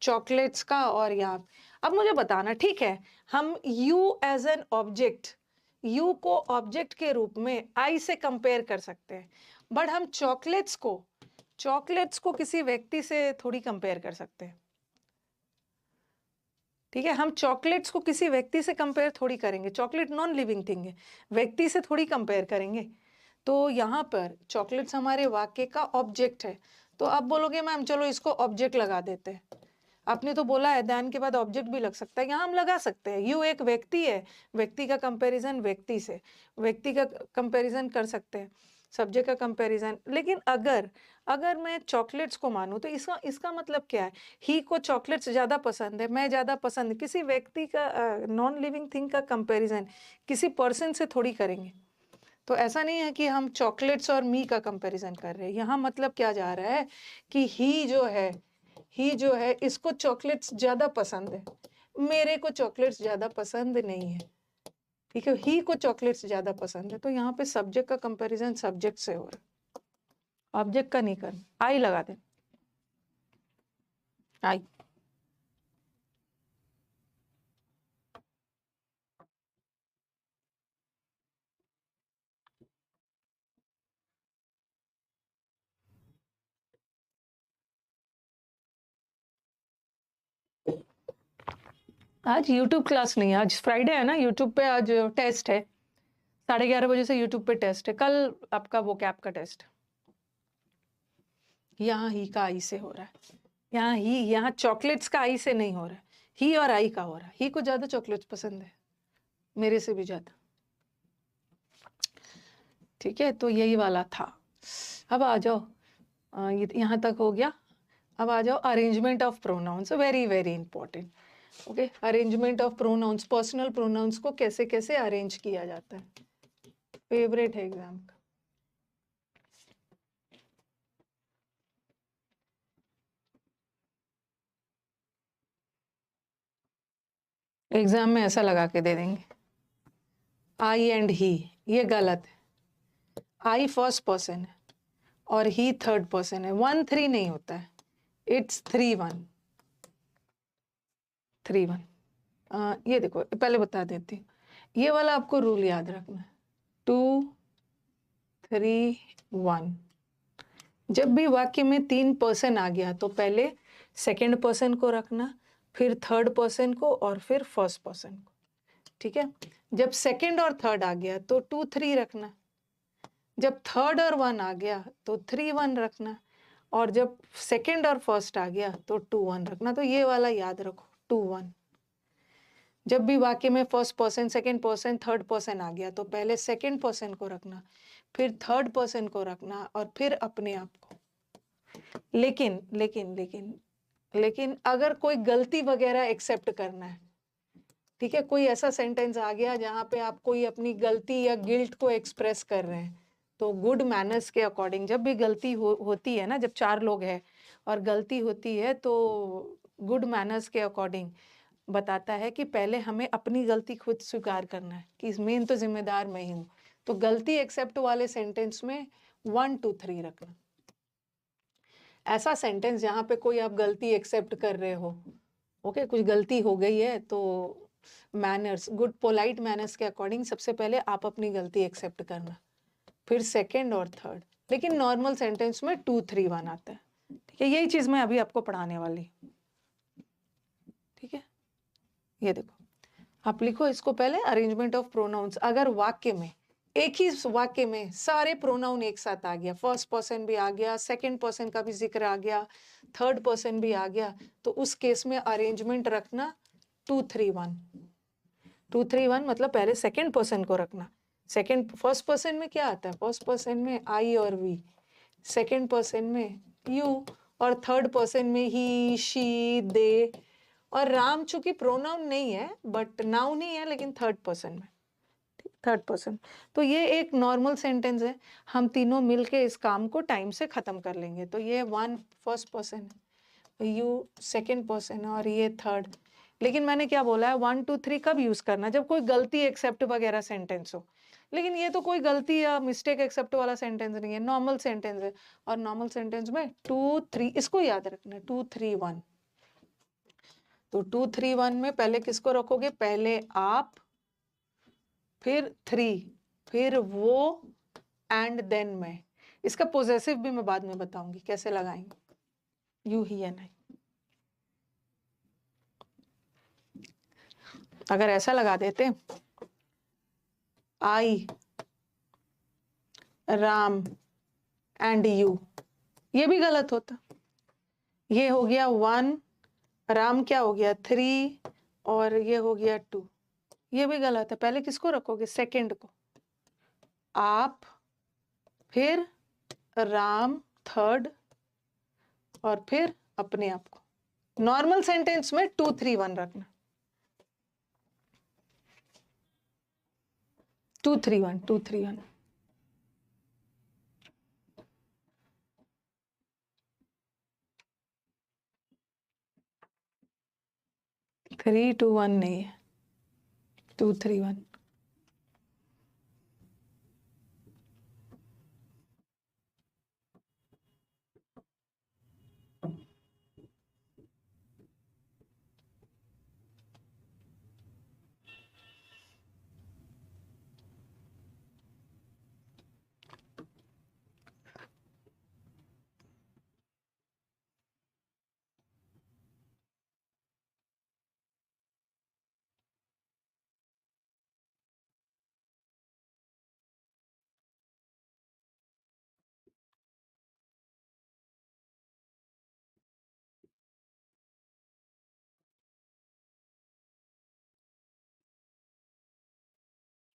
चॉकलेट्स का और यहाँ। अब मुझे बताना, ठीक है, हम you as an object, you को ऑब्जेक्ट के रूप में आई से कंपेयर कर सकते हैं, बट हम चॉकलेट्स को किसी व्यक्ति से थोड़ी कंपेयर कर सकते हैं, ठीक है। हम चॉकलेट्स को किसी व्यक्ति से कंपेयर थोड़ी करेंगे, चॉकलेट नॉन लिविंग थिंग है, व्यक्ति से थोड़ी कंपेयर करेंगे। तो यहाँ पर चॉकलेट्स हमारे वाक्य का ऑब्जेक्ट है। तो आप बोलोगे मैम चलो इसको ऑब्जेक्ट लगा देते हैं। आपने तो बोला है दैन के बाद ऑब्जेक्ट भी लग सकता है, यहाँ हम लगा सकते हैं। यू एक व्यक्ति है, व्यक्ति का कंपैरिजन व्यक्ति से, व्यक्ति का कंपैरिजन कर सकते हैं, सब्जेक्ट का कंपैरिजन। लेकिन अगर अगर मैं चॉकलेट्स को मानूं तो इसका इसका मतलब क्या है? ही को चॉकलेट्स ज्यादा पसंद है, मैं ज्यादा पसंद, किसी व्यक्ति का नॉन लिविंग थिंग का कंपैरिजन किसी पर्सन से थोड़ी करेंगे। तो ऐसा नहीं है कि हम चॉकलेट्स और मी का कंपैरिजन कर रहे हैं। यहाँ मतलब क्या जा रहा है कि ही जो है इसको चॉकलेट्स ज्यादा पसंद है, मेरे को चॉकलेट्स ज्यादा पसंद नहीं है। ठीक है, ही को चॉकलेट्स ज्यादा पसंद है। तो यहाँ पे सब्जेक्ट का कंपैरिजन सब्जेक्ट से हो रहा है, ऑब्जेक्ट का नहीं करना। आई लगा दे, आई। आज यूट्यूब क्लास नहीं है, आज फ्राइडे है ना, यूट्यूब पे आज टेस्ट है, 11:30 बजे से यूट्यूब पे टेस्ट है। कल आपका वो कैप का टेस्ट। यहाँ ही का आई से हो रहा है, यहाँ चॉकलेट्स का आई से नहीं हो रहा है, ही और आई का हो रहा है। ही को ज्यादा चॉकलेट्स पसंद है, मेरे से भी ज्यादा। ठीक है, तो यही वाला था। अब आ जाओ, ये यहाँ तक हो गया। अब आ जाओ arrangement of pronouns, very very important. Okay, arrangement of pronouns, personal pronouns को कैसे कैसे अरेंज किया जाता है, फेवरेट है एग्जाम का। एग्जाम में ऐसा लगा के दे देंगे आई एंड ही, ये गलत है। आई फर्स्ट पर्सन है और ही थर्ड पर्सन है, 1-3 नहीं होता है, इट्स 3-1, 3-1। ये देखो, पहले बता देती हूँ, ये वाला आपको रूल याद रखना है, 2-3-1। जब भी वाक्य में 3 पर्सन आ गया तो पहले सेकंड पर्सन को रखना, फिर थर्ड पर्सन को और फिर फर्स्ट पर्सन को। ठीक है, जब सेकंड और थर्ड आ गया तो 2-3 रखना, जब थर्ड और 1 आ गया तो 3-1 रखना, और जब सेकंड और फर्स्ट आ गया तो 2-1 रखना। तो ये वाला याद रखो, 2-1। जब भी वाक्य में first person, second person, third person आ गया तो पहले सेकंड पर्सन को रखना, फिर थर्ड पर्सन को रखना और फिर अपने आप को। लेकिन लेकिन लेकिन लेकिन अगर कोई गलती वगैरह एक्सेप्ट करना है, ठीक है, कोई ऐसा सेंटेंस आ गया जहां पे आप कोई अपनी गलती या गिल्ट को एक्सप्रेस कर रहे हैं, तो गुड मैनर्स के अकॉर्डिंग जब भी गलती होती है ना, जब 4 लोग हैं और गलती होती है तो गुड मैनर्स के अकॉर्डिंग बताता है कि पहले हमें अपनी गलती खुद स्वीकार करना है कि मेन तो जिम्मेदार मैं ही हूँ। तो गलती एक्सेप्ट वाले सेंटेंस में 1-2-3 रखना। ऐसा सेंटेंस जहां पे कोई आप गलती एक्सेप्ट कर रहे हो, ओके, कुछ गलती हो गई है, तो मैनर्स, गुड पोलाइट मैनर्स के अकॉर्डिंग सबसे पहले आप अपनी गलती एक्सेप्ट करना, फिर सेकंड और थर्ड। लेकिन नॉर्मल सेंटेंस में 2-3-1 आता है। ठीक है, यही चीज मैं अभी आपको पढ़ाने वाली। ठीक है, ये देखो, आप लिखो इसको पहले, अरेंजमेंट ऑफ प्रोनाउंस। अगर वाक्य में, एक ही वाक्य में सारे प्रोनाउन एक साथ आ गया, फर्स्ट पर्सन भी आ गया, सेकंड पर्सन का भी जिक्र आ गया, थर्ड पर्सन भी आ गया, तो उस केस में अरेंजमेंट रखना 2-3-1। 2-3-1 मतलब पहले सेकंड पर्सन को रखना। सेकंड, फर्स्ट पर्सन में क्या आता है? फर्स्ट पर्सन में आई और वी, सेकंड पर्सन में यू, और थर्ड पर्सन में ही, शी, दे। और राम चूंकि प्रोनाउन नहीं है बट नाउन ही है, लेकिन थर्ड पर्सन में, थर्ड पर्सन। तो ये एक नॉर्मल सेंटेंस है, हम तीनों मिलके इस काम को टाइम से खत्म कर लेंगे। तो ये 1 first person, you second person और ये थर्ड। लेकिन मैंने क्या बोला है, 1-2-3 कब यूज करना? जब कोई गलती एक्सेप्ट वगैरह सेंटेंस हो। लेकिन ये तो कोई गलती या मिस्टेक एक्सेप्ट वाला सेंटेंस नहीं है, नॉर्मल सेंटेंस है। और नॉर्मल सेंटेंस में 2-3, इसको याद रखना, 2-3-1। तो 2-3-1 में पहले किसको रखोगे? पहले आप, फिर 3, फिर वो, एंड देन मैं। इसका पोजेसिव भी मैं बाद में बताऊंगी कैसे लगाएंगे, यू, ही एंड आई। अगर ऐसा लगा देते, आई राम एंड यू, ये भी गलत होता। ये हो गया 1, राम क्या हो गया 3, और ये हो गया 2, ये भी गलत है। पहले किसको रखोगे? सेकंड को। आप, फिर राम थर्ड, और फिर अपने आप को। नॉर्मल सेंटेंस में 2 3 1 रखना। 2 3 1 2 3 1। 3 2 1 नहीं है, 2 3 1।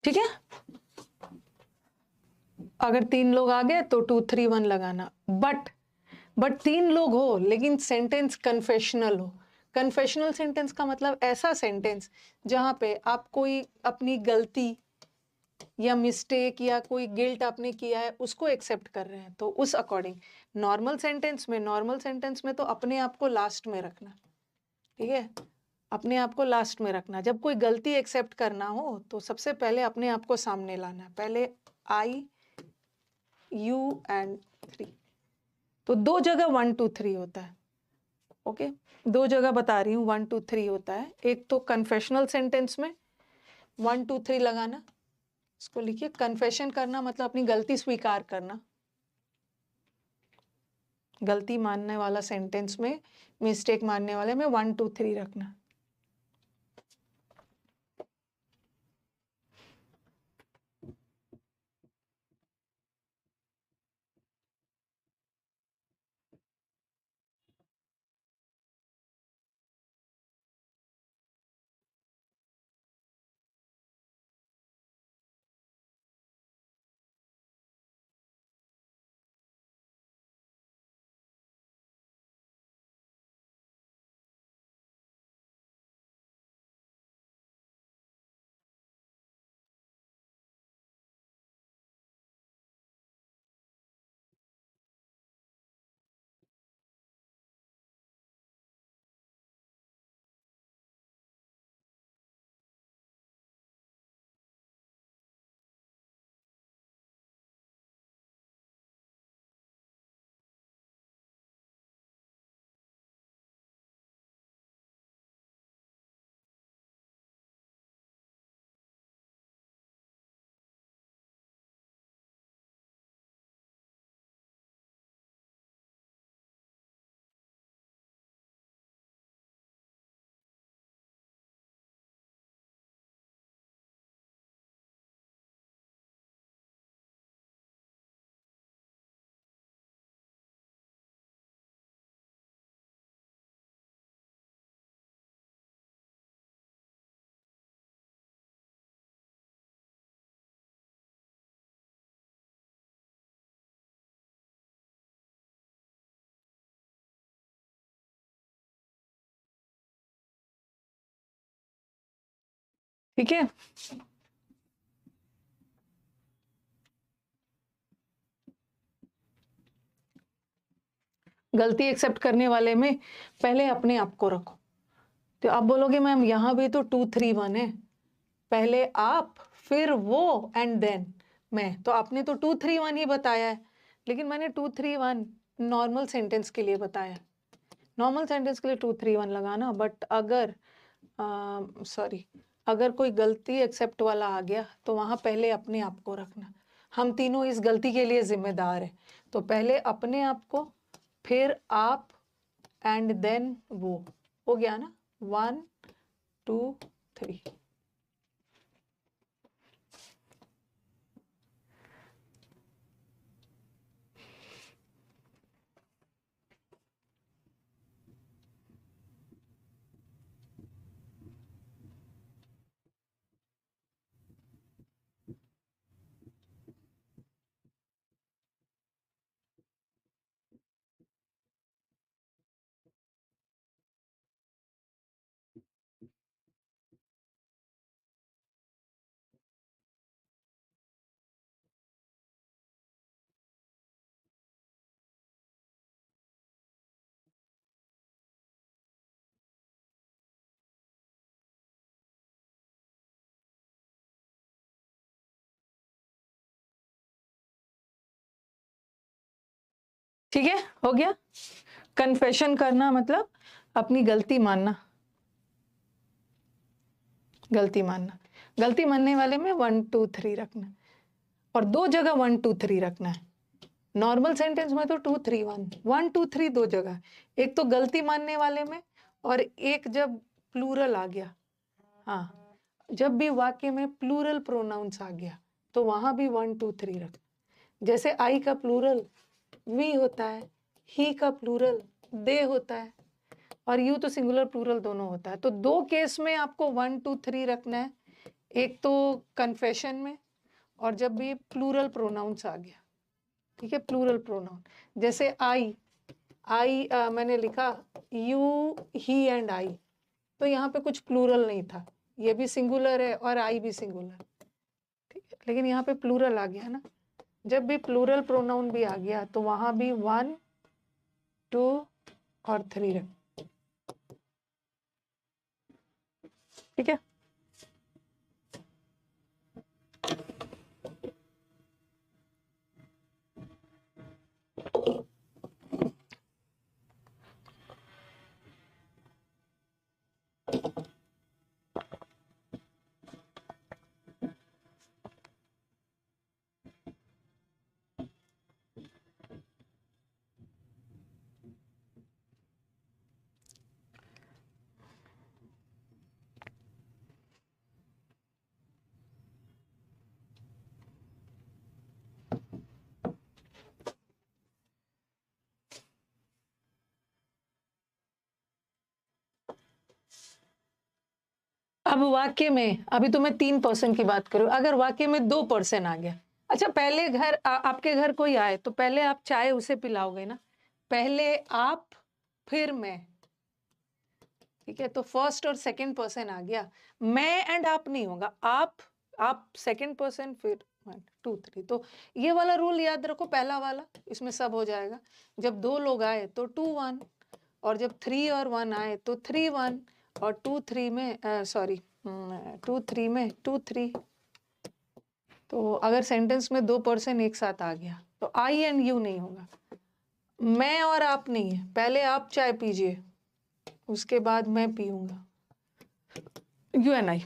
ठीक है, अगर 3 लोग आ गए तो 2 3 1 लगाना। बट 3 लोग हो लेकिन सेंटेंस कन्फेशनल हो। कन्फेशनल सेंटेंस का मतलब ऐसा सेंटेंस जहां पे आप कोई अपनी गलती या मिस्टेक या कोई गिल्ट आपने किया है उसको एक्सेप्ट कर रहे हैं, तो उस अकॉर्डिंग। नॉर्मल सेंटेंस में तो अपने आप को लास्ट में रखना, ठीक है, अपने आप को लास्ट में रखना। जब कोई गलती एक्सेप्ट करना हो तो सबसे पहले अपने आप को सामने लाना। पहले आई, यू एंड 3। तो 2 जगह 1 2 3 होता है। ओके, 2 जगह बता रही हूँ 1 2 3 होता है। एक तो कन्फेशनल सेंटेंस में 1 2 3 लगाना, इसको लिखिए। कन्फेशन करना मतलब अपनी गलती स्वीकार करना। गलती मानने वाला सेंटेंस में, मिस्टेक मानने वाले में 1 2 3 रखना। ठीक है, गलती एक्सेप्ट करने वाले में पहले अपने आप को रखो। तो आप बोलोगे मैम यहाँ भी तो 2 3 1 है, पहले आप, फिर वो एंड देन मैं। तो आपने तो 2 3 1 ही बताया है, लेकिन मैंने 2 3 1 नॉर्मल सेंटेंस के लिए बताया। नॉर्मल सेंटेंस के लिए 2 3 1 लगाना। बट अगर अगर कोई गलती एक्सेप्ट वाला आ गया तो वहां पहले अपने आप को रखना। हम तीनों इस गलती के लिए जिम्मेदार हैं, तो पहले अपने आप को, फिर आप एंड देन वो। हो गया ना? 1 2 3। ठीक है, हो गया। कन्फेशन करना मतलब अपनी गलती मानना, गलती मानना। गलती मानने वाले में 1 2 3 रखना, और दो जगह 1 2 3 रखना है। नॉर्मल सेंटेंस में तो 2 3 1 1 2 3 दो जगह, एक तो गलती मानने वाले में, और एक जब प्लूरल आ गया। हाँ, जब भी वाक्य में प्लूरल प्रोनाउंस आ गया तो वहां भी 1 2 3 रखना। जैसे आई का प्लूरल वी होता है, ही का प्लूरल दे होता है, और यू तो सिंगुलर प्लूरल दोनों होता है। तो दो केस में आपको 1 2 3 रखना है, एक तो कन्फेशन में, और जब भी प्लूरल प्रोनाउंस आ गया। ठीक है, प्लूरल प्रोनाउन। जैसे आई मैंने लिखा यू ही एंड आई, तो यहाँ पे कुछ प्लूरल नहीं था, ये भी सिंगुलर है और आई भी सिंगुलर। ठीक है, लेकिन यहाँ पे प्लूरल आ गया ना। जब भी प्लूरल प्रोनाउन भी आ गया तो वहां भी 1 2 और 3 रख। ठीक है, अब वाक्य में, अभी तो मैं 3% की बात करूं, अगर वाक्य में 2% आ गया। अच्छा, पहले आपके घर कोई आए तो पहले आप चाय उसे पिलाओगे ना, पहले आप फिर मैं। ठीक है, तो फर्स्ट और सेकंड पर्सन आ गया, मैं एंड आप नहीं होगा, आप सेकंड पर्सन, फिर 1 2 3। तो ये वाला रूल याद रखो, पहला वाला, इसमें सब हो जाएगा। जब दो लोग आए तो 2 1, और जब 3 और 1 आए तो 3 1, और 2 3 में 2 3 में 2 3। तो अगर सेंटेंस में 2% एक साथ आ गया तो आई एंड यू नहीं होगा, मैं और आप नहीं है। पहले आप चाय पीजिए, उसके बाद मैं पीऊंगा, यू एंड आई।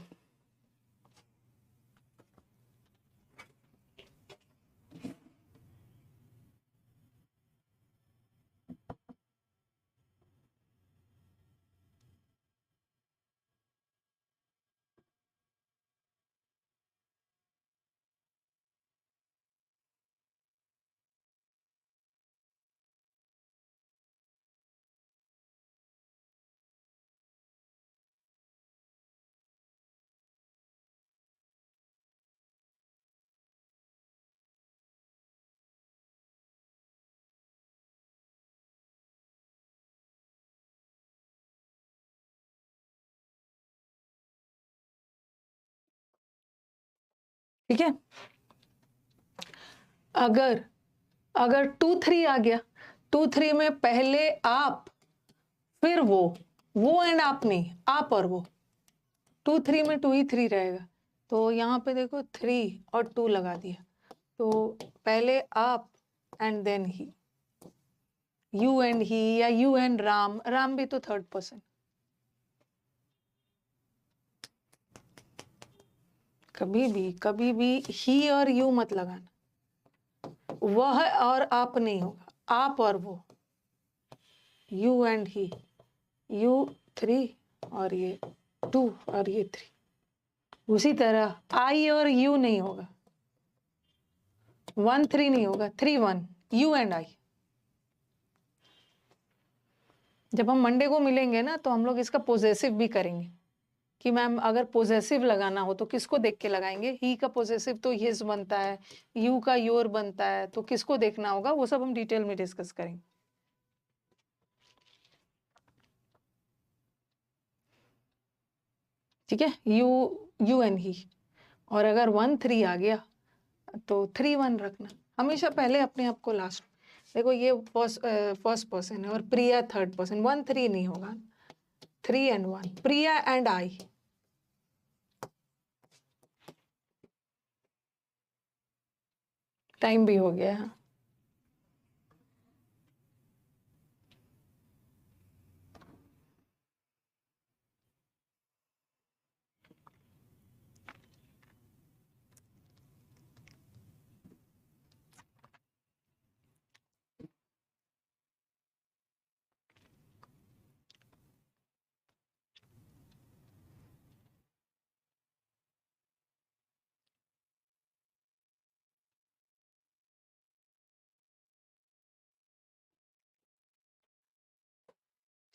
ठीक है, अगर अगर 2 3 आ गया, 2 3 में पहले आप फिर वो एंड आप नहीं, आप और वो। 2 3 में 2 ही 3 रहेगा, तो यहाँ पे देखो 3 और 2 लगा दिया, तो पहले आप and then he, you and he, या यू एंड राम, राम भी तो थर्ड पर्सन। कभी भी ही और यू मत लगाना, वह और आप नहीं होगा, आप और वो, यू एंड ही, यू 3 और ये 2 और ये 3। उसी तरह आई और यू नहीं होगा, 1 3 नहीं होगा, 3 1, यू एंड आई। जब हम मंडे को मिलेंगे ना तो हम लोग इसका पोजेसिव भी करेंगे कि मैम अगर पोजेसिव लगाना हो तो किसको देख के लगाएंगे। ही का पोजेसिव तो हिज बनता है, यू का योर बनता है, तो किसको देखना होगा वो सब हम डिटेल में डिस्कस करेंगे। ठीक है, यू एंड ही। और अगर 1 3 आ गया तो 3 1 रखना, हमेशा पहले अपने आप को लास्ट। देखो ये फर्स्ट पर्सन है और प्रिया थर्ड पर्सन, 1 3 नहीं होगा, 3 and 1, Priya and I. Time भी हो गया है।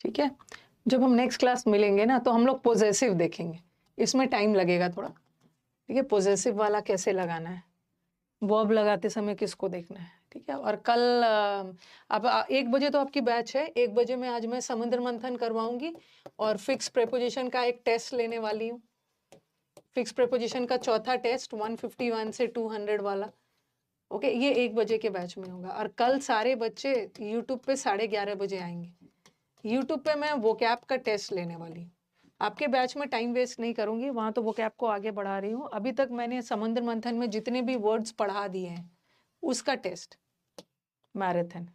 ठीक है, जब हम नेक्स्ट क्लास मिलेंगे ना तो हम लोग पोजेसिव देखेंगे, इसमें टाइम लगेगा थोड़ा। ठीक है, पोजेसिव वाला कैसे लगाना है, वर्ब लगाते समय किसको देखना है। ठीक है, और कल अब 1 बजे तो आपकी बैच है, 1 बजे में आज मैं समुद्र मंथन करवाऊंगी और फिक्स प्रेपोजिशन का एक टेस्ट लेने वाली हूँ। फिक्स प्रेपोजिशन का चौथा टेस्ट 151 से 200 वाला। ओके, ये 1 बजे के बैच में होगा। और कल सारे बच्चे यूट्यूब पे 11:30 बजे आएंगे। यूट्यूब पे मैं वोकैब का टेस्ट लेने वाली हूँ। आपके बैच में टाइम वेस्ट नहीं करूंगी, वहां तो वोकैब को आगे बढ़ा रही हूँ। अभी तक मैंने समुद्र मंथन में जितने भी वर्ड्स पढ़ा दिए हैं उसका टेस्ट, मैराथन।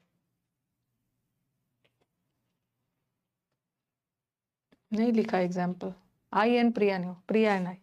नहीं लिखा एग्जाम्पल, आई एंड प्रिया ने, प्रिया एंड आई।